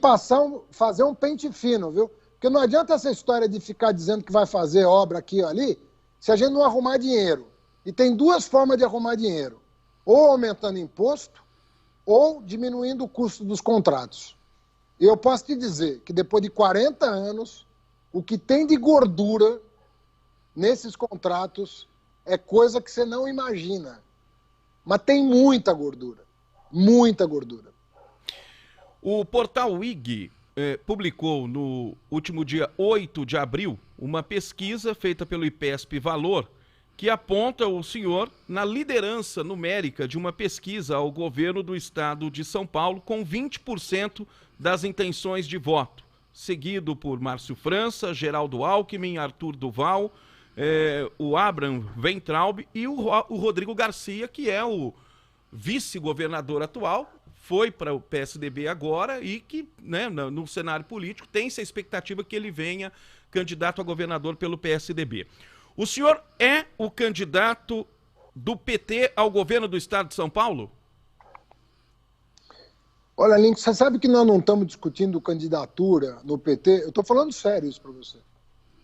[SPEAKER 3] fazer um pente fino, viu? Porque não adianta essa história de ficar dizendo que vai fazer obra aqui ou ali, se a gente não arrumar dinheiro. E tem 2 formas de arrumar dinheiro. Ou aumentando imposto, ou diminuindo o custo dos contratos. E eu posso te dizer que depois de 40 anos, o que tem de gordura nesses contratos é coisa que você não imagina. Mas tem muita gordura. Muita gordura.
[SPEAKER 2] O portal WIG publicou no último dia 8 de abril uma pesquisa feita pelo IPESP Valor, que aponta o senhor na liderança numérica de uma pesquisa ao governo do estado de São Paulo, com 20% das intenções de voto, seguido por Márcio França, Geraldo Alckmin, Arthur Duval, o Abraham Weintraub e o Rodrigo Garcia, que é o vice-governador atual, foi para o PSDB agora e que, né, no cenário político, tem-se a expectativa que ele venha candidato a governador pelo PSDB. O senhor é o candidato do PT ao governo do estado de São Paulo?
[SPEAKER 3] Olha, Link, você sabe que nós não estamos discutindo candidatura no PT? Eu estou falando sério isso para você.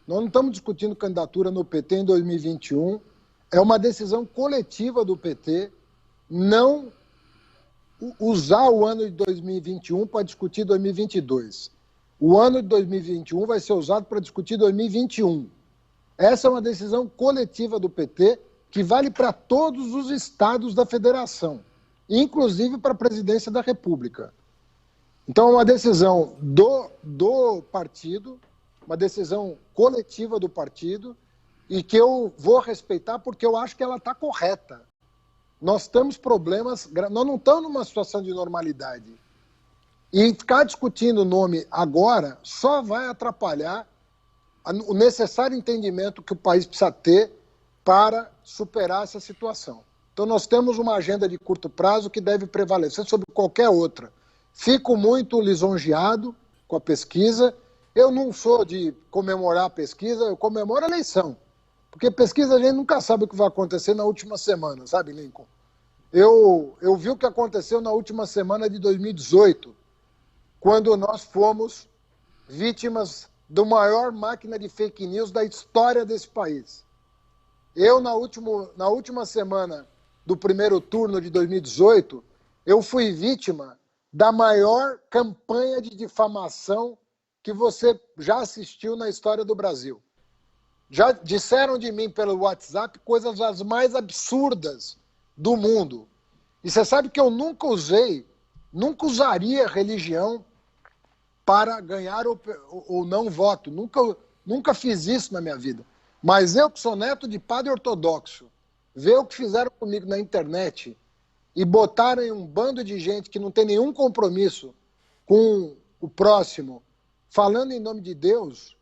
[SPEAKER 3] Nós não estamos discutindo candidatura no PT em 2021. É uma decisão coletiva do PT não usar o ano de 2021 para discutir 2022. O ano de 2021 vai ser usado para discutir 2021. Essa é uma decisão coletiva do PT que vale para todos os estados da federação, inclusive para a presidência da República. Então, é uma decisão do partido, uma decisão coletiva do partido, e que eu vou respeitar porque eu acho que ela está correta. Nós temos problemas, nós não estamos numa situação de normalidade. E ficar discutindo o nome agora só vai atrapalhar o necessário entendimento que o país precisa ter para superar essa situação. Então nós temos uma agenda de curto prazo que deve prevalecer sobre qualquer outra. Fico muito lisonjeado com a pesquisa. Eu não sou de comemorar a pesquisa, eu comemoro a eleição. Porque pesquisa a gente nunca sabe o que vai acontecer na última semana, sabe, Lincoln? Eu vi o que aconteceu na última semana de 2018, quando nós fomos vítimas da maior máquina de fake news da história desse país. Eu, na última semana do primeiro turno de 2018, eu fui vítima da maior campanha de difamação que você já assistiu na história do Brasil. Já disseram de mim pelo WhatsApp coisas as mais absurdas do mundo. E você sabe que eu nunca usaria religião para ganhar ou não voto. Nunca fiz isso na minha vida. Mas eu, que sou neto de padre ortodoxo, ver o que fizeram comigo na internet e botarem um bando de gente que não tem nenhum compromisso com o próximo, falando em nome de Deus,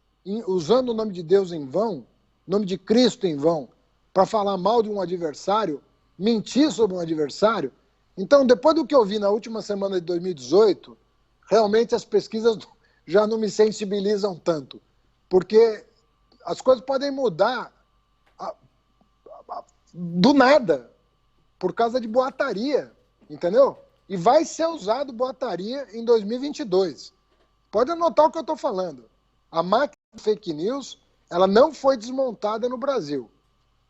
[SPEAKER 3] usando o nome de Deus em vão, o nome de Cristo em vão, para falar mal de um adversário, mentir sobre um adversário. Então, depois do que eu vi na última semana de 2018, realmente as pesquisas já não me sensibilizam tanto, porque as coisas podem mudar do nada, por causa de boataria, entendeu? E vai ser usado boataria em 2022. Pode anotar o que eu estou falando. A máquina de fake news, ela não foi desmontada no Brasil.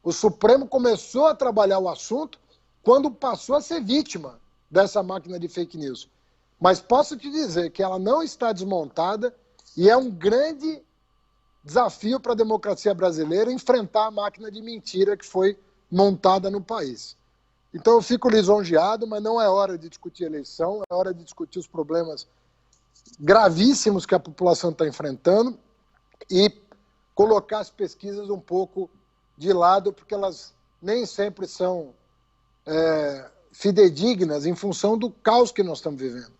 [SPEAKER 3] O Supremo começou a trabalhar o assunto quando passou a ser vítima dessa máquina de fake news. Mas posso te dizer que ela não está desmontada e é um grande desafio para a democracia brasileira enfrentar a máquina de mentira que foi montada no país. Então eu fico lisonjeado, mas não é hora de discutir eleição, é hora de discutir os problemas gravíssimos que a população está enfrentando e colocar as pesquisas um pouco de lado, porque elas nem sempre são fidedignas em função do caos que nós estamos vivendo.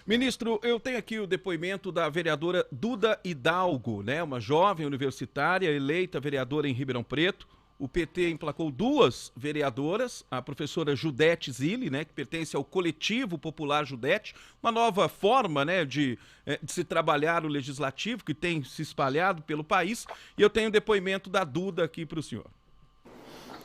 [SPEAKER 2] Ministro, eu tenho aqui o depoimento da vereadora Duda Hidalgo, né? Uma jovem universitária eleita vereadora em Ribeirão Preto. O PT emplacou duas vereadoras, a professora Judete Zilli, né, que pertence ao Coletivo Popular Judete, uma nova forma, né, de se trabalhar o legislativo que tem se espalhado pelo país. E eu tenho o depoimento da Duda aqui para o senhor.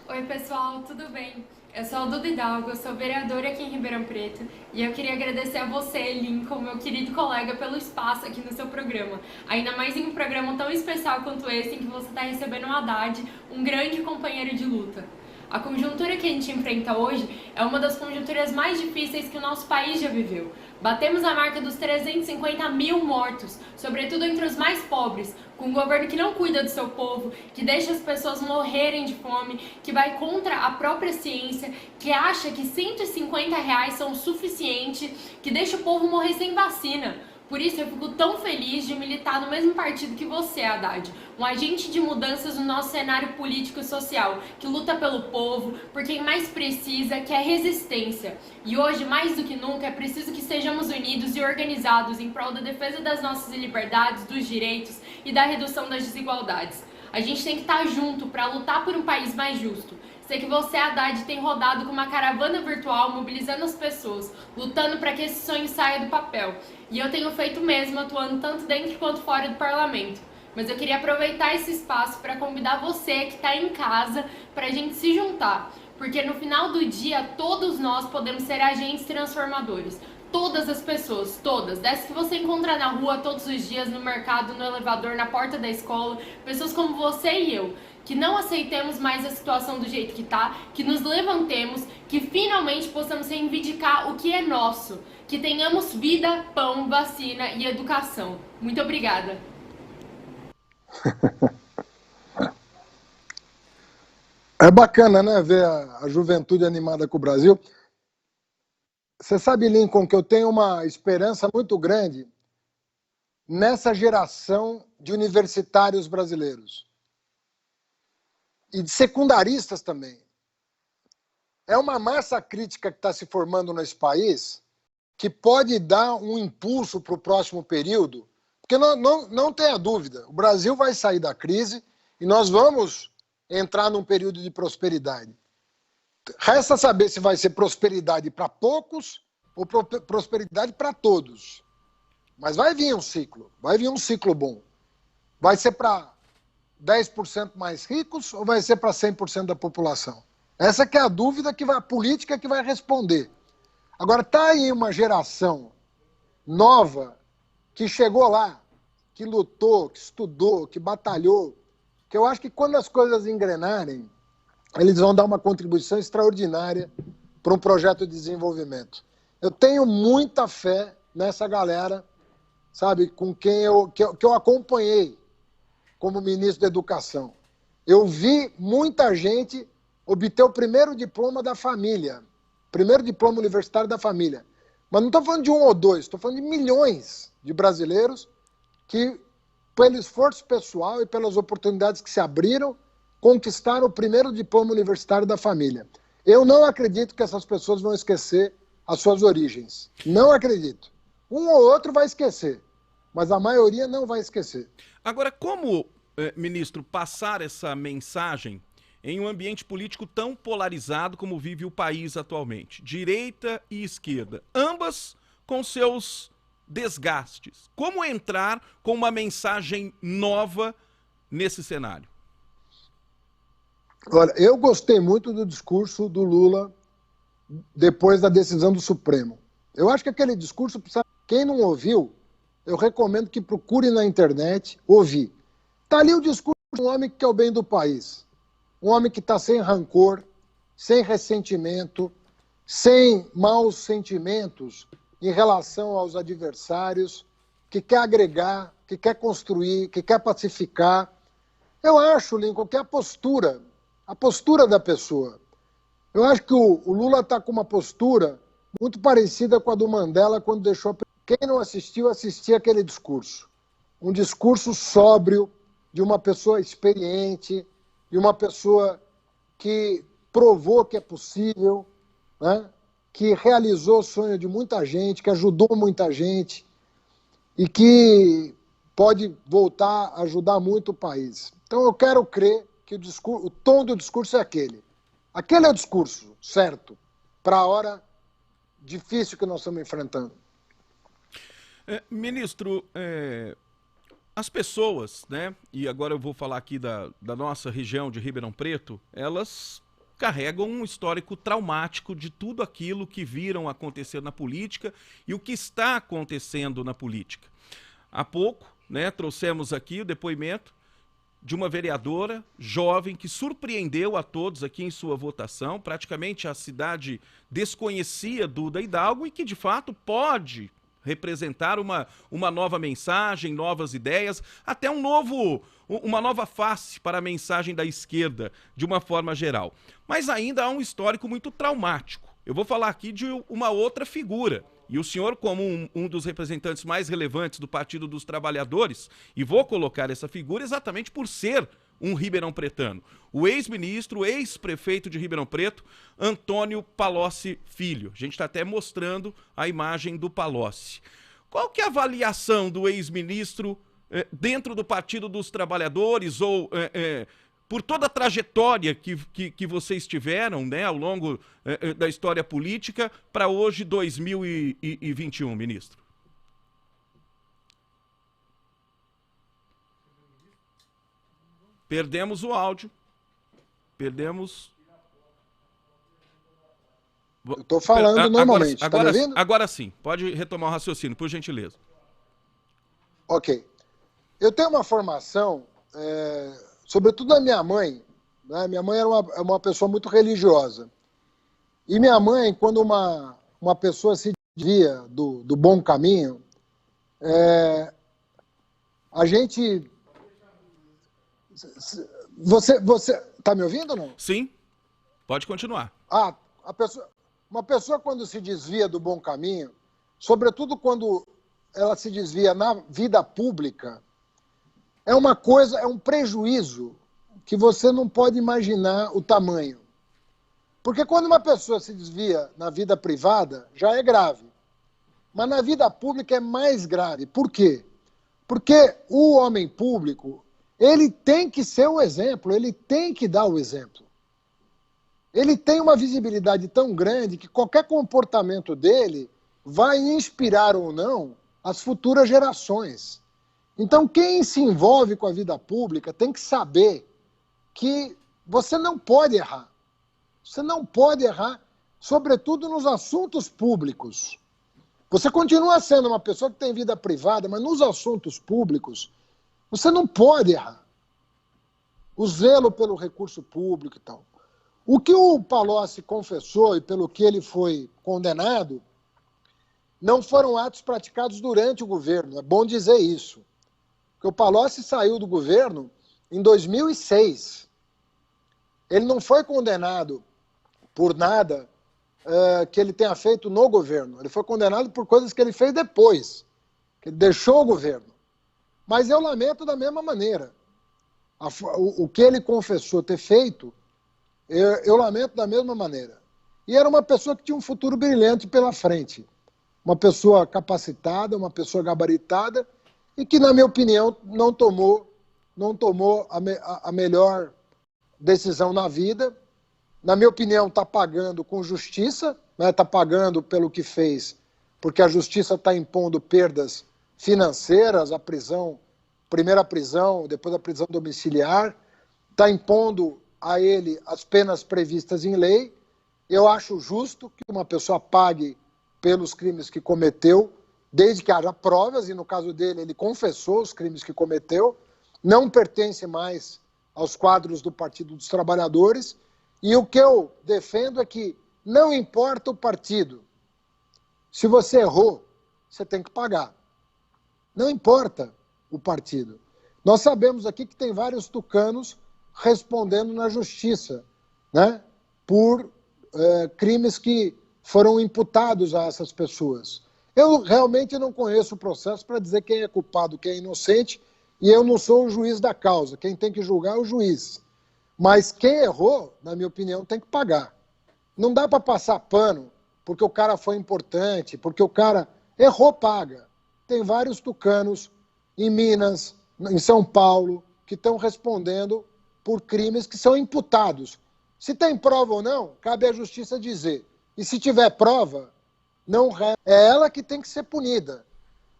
[SPEAKER 5] Oi, pessoal, tudo bem? Eu sou a Duda Hidalgo, eu sou vereadora aqui em Ribeirão Preto e eu queria agradecer a você, Lincoln, meu querido colega, pelo espaço aqui no seu programa. Ainda mais em um programa tão especial quanto esse, em que você está recebendo o Haddad, um grande companheiro de luta. A conjuntura que a gente enfrenta hoje é uma das conjunturas mais difíceis que o nosso país já viveu. Batemos a marca dos 350 mil mortos, sobretudo entre os mais pobres, com um governo que não cuida do seu povo, que deixa as pessoas morrerem de fome, que vai contra a própria ciência, que acha que R$150 são o suficiente, que deixa o povo morrer sem vacina. Por isso eu fico tão feliz de militar no mesmo partido que você, Haddad, um agente de mudanças no nosso cenário político e social, que luta pelo povo, por quem mais precisa, que é resistência. E hoje, mais do que nunca, é preciso que sejamos unidos e organizados em prol da defesa das nossas liberdades, dos direitos e da redução das desigualdades. A gente tem que estar junto para lutar por um país mais justo. Sei que você, Haddad, tem rodado com uma caravana virtual, mobilizando as pessoas, lutando para que esse sonho saia do papel. E eu tenho feito mesmo, atuando tanto dentro quanto fora do parlamento. Mas eu queria aproveitar esse espaço para convidar você que está em casa para a gente se juntar. Porque no final do dia, todos nós podemos ser agentes transformadores. Todas as pessoas, todas, dessas que você encontra na rua todos os dias, no mercado, no elevador, na porta da escola, pessoas como você e eu, que não aceitemos mais a situação do jeito que tá, que nos levantemos, que finalmente possamos reivindicar o que é nosso, que tenhamos vida, pão, vacina e educação. Muito obrigada.
[SPEAKER 3] É bacana, né, ver a juventude animada com o Brasil. Você sabe, Lincoln, que eu tenho uma esperança muito grande nessa geração de universitários brasileiros. E de secundaristas também. É uma massa crítica que está se formando nesse país que pode dar um impulso para o próximo período, porque não tenha dúvida, o Brasil vai sair da crise e nós vamos entrar num período de prosperidade. Resta saber se vai ser prosperidade para poucos ou prosperidade para todos. Mas vai vir um ciclo bom. Vai ser para 10% mais ricos ou vai ser para 100% da população? Essa que é a dúvida que a política que vai responder. Agora, está aí uma geração nova que chegou lá, que lutou, que estudou, que batalhou, que eu acho que quando as coisas engrenarem, eles vão dar uma contribuição extraordinária para um projeto de desenvolvimento. Eu tenho muita fé nessa galera, sabe, com quem eu acompanhei como ministro da Educação. Eu vi muita gente obter o primeiro diploma da família, primeiro diploma universitário da família. Mas não estou falando de 1 ou 2, estou falando de milhões de brasileiros que, pelo esforço pessoal e pelas oportunidades que se abriram, conquistaram o primeiro diploma universitário da família. Eu não acredito que essas pessoas vão esquecer as suas origens. Não acredito. Um ou outro vai esquecer, mas a maioria não vai esquecer.
[SPEAKER 2] Agora, como, ministro, passar essa mensagem em um ambiente político tão polarizado como vive o país atualmente? Direita e esquerda, ambas com seus desgastes. Como entrar com uma mensagem nova nesse cenário?
[SPEAKER 3] Olha, eu gostei muito do discurso do Lula depois da decisão do Supremo. Eu acho que aquele discurso, quem não ouviu, eu recomendo que procure na internet ouvir. Está ali o discurso de um homem que quer o bem do país. Um homem que está sem rancor, sem ressentimento, sem maus sentimentos em relação aos adversários, que quer agregar, que quer construir, que quer pacificar. Eu acho, Lincoln, que é a postura da pessoa. Eu acho que o Lula está com uma postura muito parecida com a do Mandela quando deixou... Quem não assistiu, assistia aquele discurso. Um discurso sóbrio, de uma pessoa experiente, de uma pessoa que provou que é possível, né? Que realizou o sonho de muita gente, que ajudou muita gente e que pode voltar a ajudar muito o país. Então eu quero crer que o tom do discurso é aquele. Aquele é o discurso certo para a hora difícil que nós estamos enfrentando.
[SPEAKER 2] Ministro, as pessoas, né, e agora eu vou falar aqui da nossa região de Ribeirão Preto, elas carregam um histórico traumático de tudo aquilo que viram acontecer na política e o que está acontecendo na política. Há pouco, né, trouxemos aqui o depoimento de uma vereadora jovem que surpreendeu a todos aqui em sua votação. Praticamente a cidade desconhecia Duda Hidalgo e que, de fato, pode representar uma nova mensagem, novas ideias, até uma nova face para a mensagem da esquerda, de uma forma geral. Mas ainda há um histórico muito traumático. Eu vou falar aqui de uma outra figura. E o senhor, como um dos representantes mais relevantes do Partido dos Trabalhadores, e vou colocar essa figura exatamente por ser um ribeirão-pretano, o ex-ministro, ex-prefeito de Ribeirão Preto, Antônio Palocci Filho. A gente está até mostrando a imagem do Palocci. Qual que é a avaliação do ex-ministro dentro do Partido dos Trabalhadores ou... por toda a trajetória que vocês tiveram, né, ao longo da história política, para hoje, 2021, ministro? Perdemos o áudio. Perdemos...
[SPEAKER 3] Eu estou falando normalmente,
[SPEAKER 2] agora,
[SPEAKER 3] tá me ouvindo?
[SPEAKER 2] Agora sim, pode retomar o raciocínio, por gentileza.
[SPEAKER 3] Ok. Eu tenho uma formação... sobretudo a minha mãe, né? Minha mãe era uma pessoa muito religiosa. E minha mãe, quando uma pessoa se desvia do bom caminho, a gente... Você está me ouvindo ou não?
[SPEAKER 2] Sim, pode continuar.
[SPEAKER 3] Uma pessoa quando se desvia do bom caminho, sobretudo quando ela se desvia na vida pública, é um prejuízo que você não pode imaginar o tamanho. Porque quando uma pessoa se desvia na vida privada, já é grave. Mas na vida pública é mais grave. Por quê? Porque o homem público, ele tem que ser o exemplo, ele tem que dar o exemplo. Ele tem uma visibilidade tão grande que qualquer comportamento dele vai inspirar ou não as futuras gerações. Então, quem se envolve com a vida pública tem que saber que você não pode errar. Você não pode errar, sobretudo nos assuntos públicos. Você continua sendo uma pessoa que tem vida privada, mas nos assuntos públicos, você não pode errar. O zelo pelo recurso público e tal. O que o Palocci confessou e pelo que ele foi condenado não foram atos praticados durante o governo. É bom dizer isso. Porque o Palocci saiu do governo em 2006. Ele não foi condenado por nada que ele tenha feito no governo. Ele foi condenado por coisas que ele fez depois, que ele deixou o governo. Mas eu lamento da mesma maneira. O que ele confessou ter feito, eu lamento da mesma maneira. E era uma pessoa que tinha um futuro brilhante pela frente. Uma pessoa capacitada, uma pessoa gabaritada, e que, na minha opinião, não tomou a melhor decisão na vida. Na minha opinião, está pagando com justiça, né? Está pagando pelo que fez, porque a justiça está impondo perdas financeiras, a prisão, primeira prisão, depois a prisão domiciliar, está impondo a ele as penas previstas em lei. Eu acho justo que uma pessoa pague pelos crimes que cometeu, desde que haja provas, e no caso dele ele confessou os crimes que cometeu, não pertence mais aos quadros do Partido dos Trabalhadores, e o que eu defendo é que não importa o partido, se você errou, você tem que pagar. Não importa o partido. Nós sabemos aqui que tem vários tucanos respondendo na justiça, né, por crimes que foram imputados a essas pessoas. Eu realmente não conheço o processo para dizer quem é culpado, quem é inocente, e eu não sou o juiz da causa. Quem tem que julgar é o juiz. Mas quem errou, na minha opinião, tem que pagar. Não dá para passar pano porque o cara foi importante, porque o cara errou, paga. Tem vários tucanos em Minas, em São Paulo, que estão respondendo por crimes que são imputados. Se tem prova ou não, cabe à justiça dizer. E se tiver prova, é ela que tem que ser punida.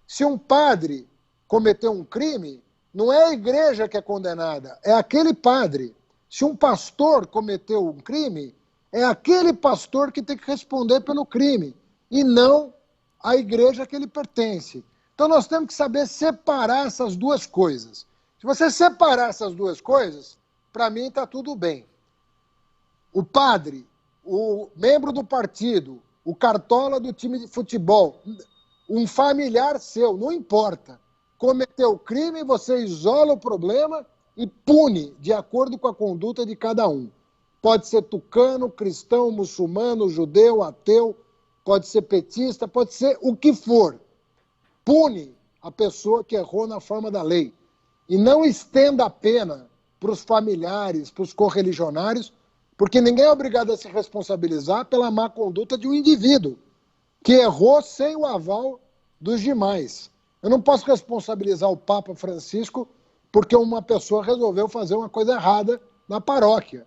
[SPEAKER 3] Se um padre cometeu um crime, não é a igreja que é condenada, é aquele padre. Se um pastor cometeu um crime, é aquele pastor que tem que responder pelo crime, e não a igreja que ele pertence. Então nós temos que saber separar essas duas coisas. Se você separar essas duas coisas, para mim está tudo bem. O padre, o membro do partido, o cartola do time de futebol, um familiar seu, não importa, cometeu crime, você isola o problema e pune de acordo com a conduta de cada um. Pode ser tucano, cristão, muçulmano, judeu, ateu, pode ser petista, pode ser o que for. Pune a pessoa que errou na forma da lei. E não estenda a pena para os familiares, para os correligionários, porque ninguém é obrigado a se responsabilizar pela má conduta de um indivíduo que errou sem o aval dos demais. Eu não posso responsabilizar o Papa Francisco porque uma pessoa resolveu fazer uma coisa errada na paróquia.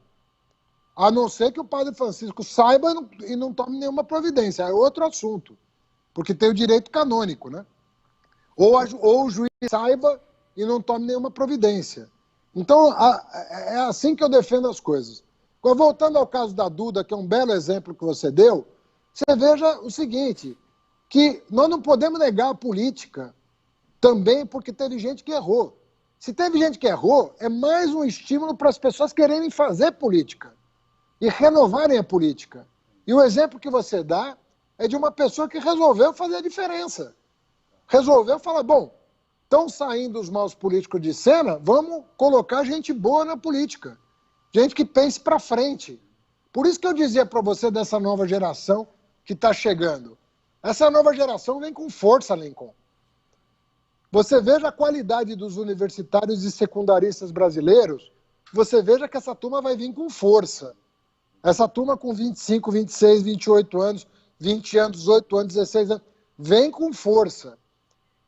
[SPEAKER 3] A não ser que o Padre Francisco saiba e não tome nenhuma providência. É outro assunto, porque tem o direito canônico, né? Ou o juiz saiba e não tome nenhuma providência. Então, é assim que eu defendo as coisas. Agora, voltando ao caso da Duda, que é um belo exemplo que você deu, você veja o seguinte, que nós não podemos negar a política também porque teve gente que errou. Se teve gente que errou, é mais um estímulo para as pessoas quererem fazer política e renovarem a política. E o exemplo que você dá é de uma pessoa que resolveu fazer a diferença. Resolveu falar, bom, estão saindo os maus políticos de cena, vamos colocar gente boa na política. Gente que pense para frente. Por isso que eu dizia para você dessa nova geração que está chegando. Essa nova geração vem com força, Lincoln. Você veja a qualidade dos universitários e secundaristas brasileiros, você veja que essa turma vai vir com força. Essa turma com 25, 26, 28 anos, 20 anos, 18 anos, 16 anos, vem com força.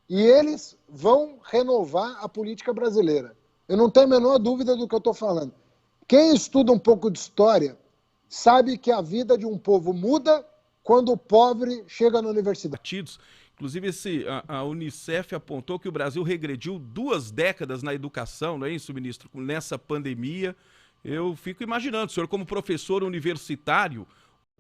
[SPEAKER 3] E eles vão renovar a política brasileira. Eu não tenho a menor dúvida do que eu estou falando. Quem estuda um pouco de história sabe que a vida de um povo muda quando o pobre chega na universidade.
[SPEAKER 2] Inclusive, a Unicef apontou que o Brasil regrediu 2 décadas na educação, não é isso, ministro? Nessa pandemia, eu fico imaginando, o senhor como professor universitário,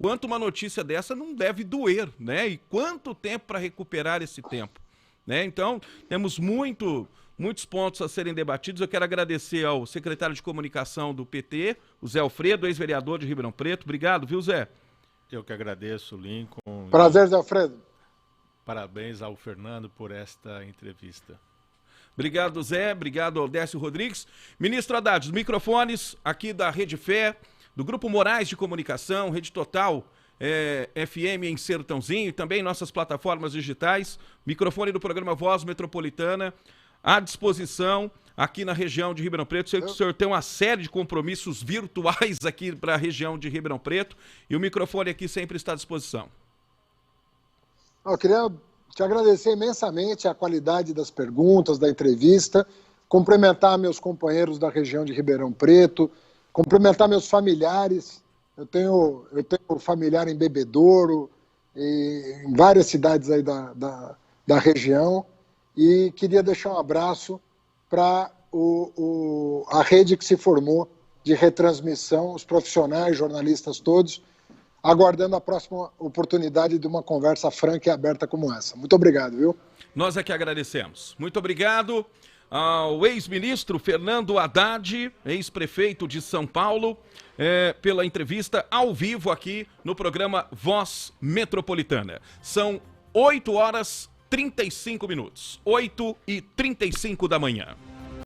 [SPEAKER 2] quanto uma notícia dessa não deve doer, né? E quanto tempo para recuperar esse tempo, né? Então, temos muitos pontos a serem debatidos. Eu quero agradecer ao secretário de comunicação do PT, o Zé Alfredo, ex-vereador de Ribeirão Preto. Obrigado, viu, Zé?
[SPEAKER 1] Eu que agradeço, Lincoln.
[SPEAKER 3] Prazer, Zé Alfredo.
[SPEAKER 1] Parabéns ao Fernando por esta entrevista.
[SPEAKER 2] Obrigado, Zé. Obrigado ao Décio Rodrigues. Ministro Haddad, os microfones aqui da Rede Fé, do Grupo Moraes de Comunicação, Rede Total, FM em Sertãozinho, e também nossas plataformas digitais. Microfone do programa Voz Metropolitana à disposição aqui na região de Ribeirão Preto. Sei que o senhor tem uma série de compromissos virtuais aqui para a região de Ribeirão Preto e o microfone aqui sempre está à disposição.
[SPEAKER 3] Eu queria te agradecer imensamente a qualidade das perguntas, da entrevista, cumprimentar meus companheiros da região de Ribeirão Preto, cumprimentar meus familiares. Eu tenho familiar em Bebedouro, em várias cidades aí da região, e queria deixar um abraço para a rede que se formou de retransmissão, os profissionais, jornalistas todos, aguardando a próxima oportunidade de uma conversa franca e aberta como essa. Muito obrigado, viu?
[SPEAKER 2] Nós é que agradecemos. Muito obrigado ao ex-ministro Fernando Haddad, ex-prefeito de São Paulo, pela entrevista ao vivo aqui no programa Voz Metropolitana. São 8h35. 8h35 da manhã.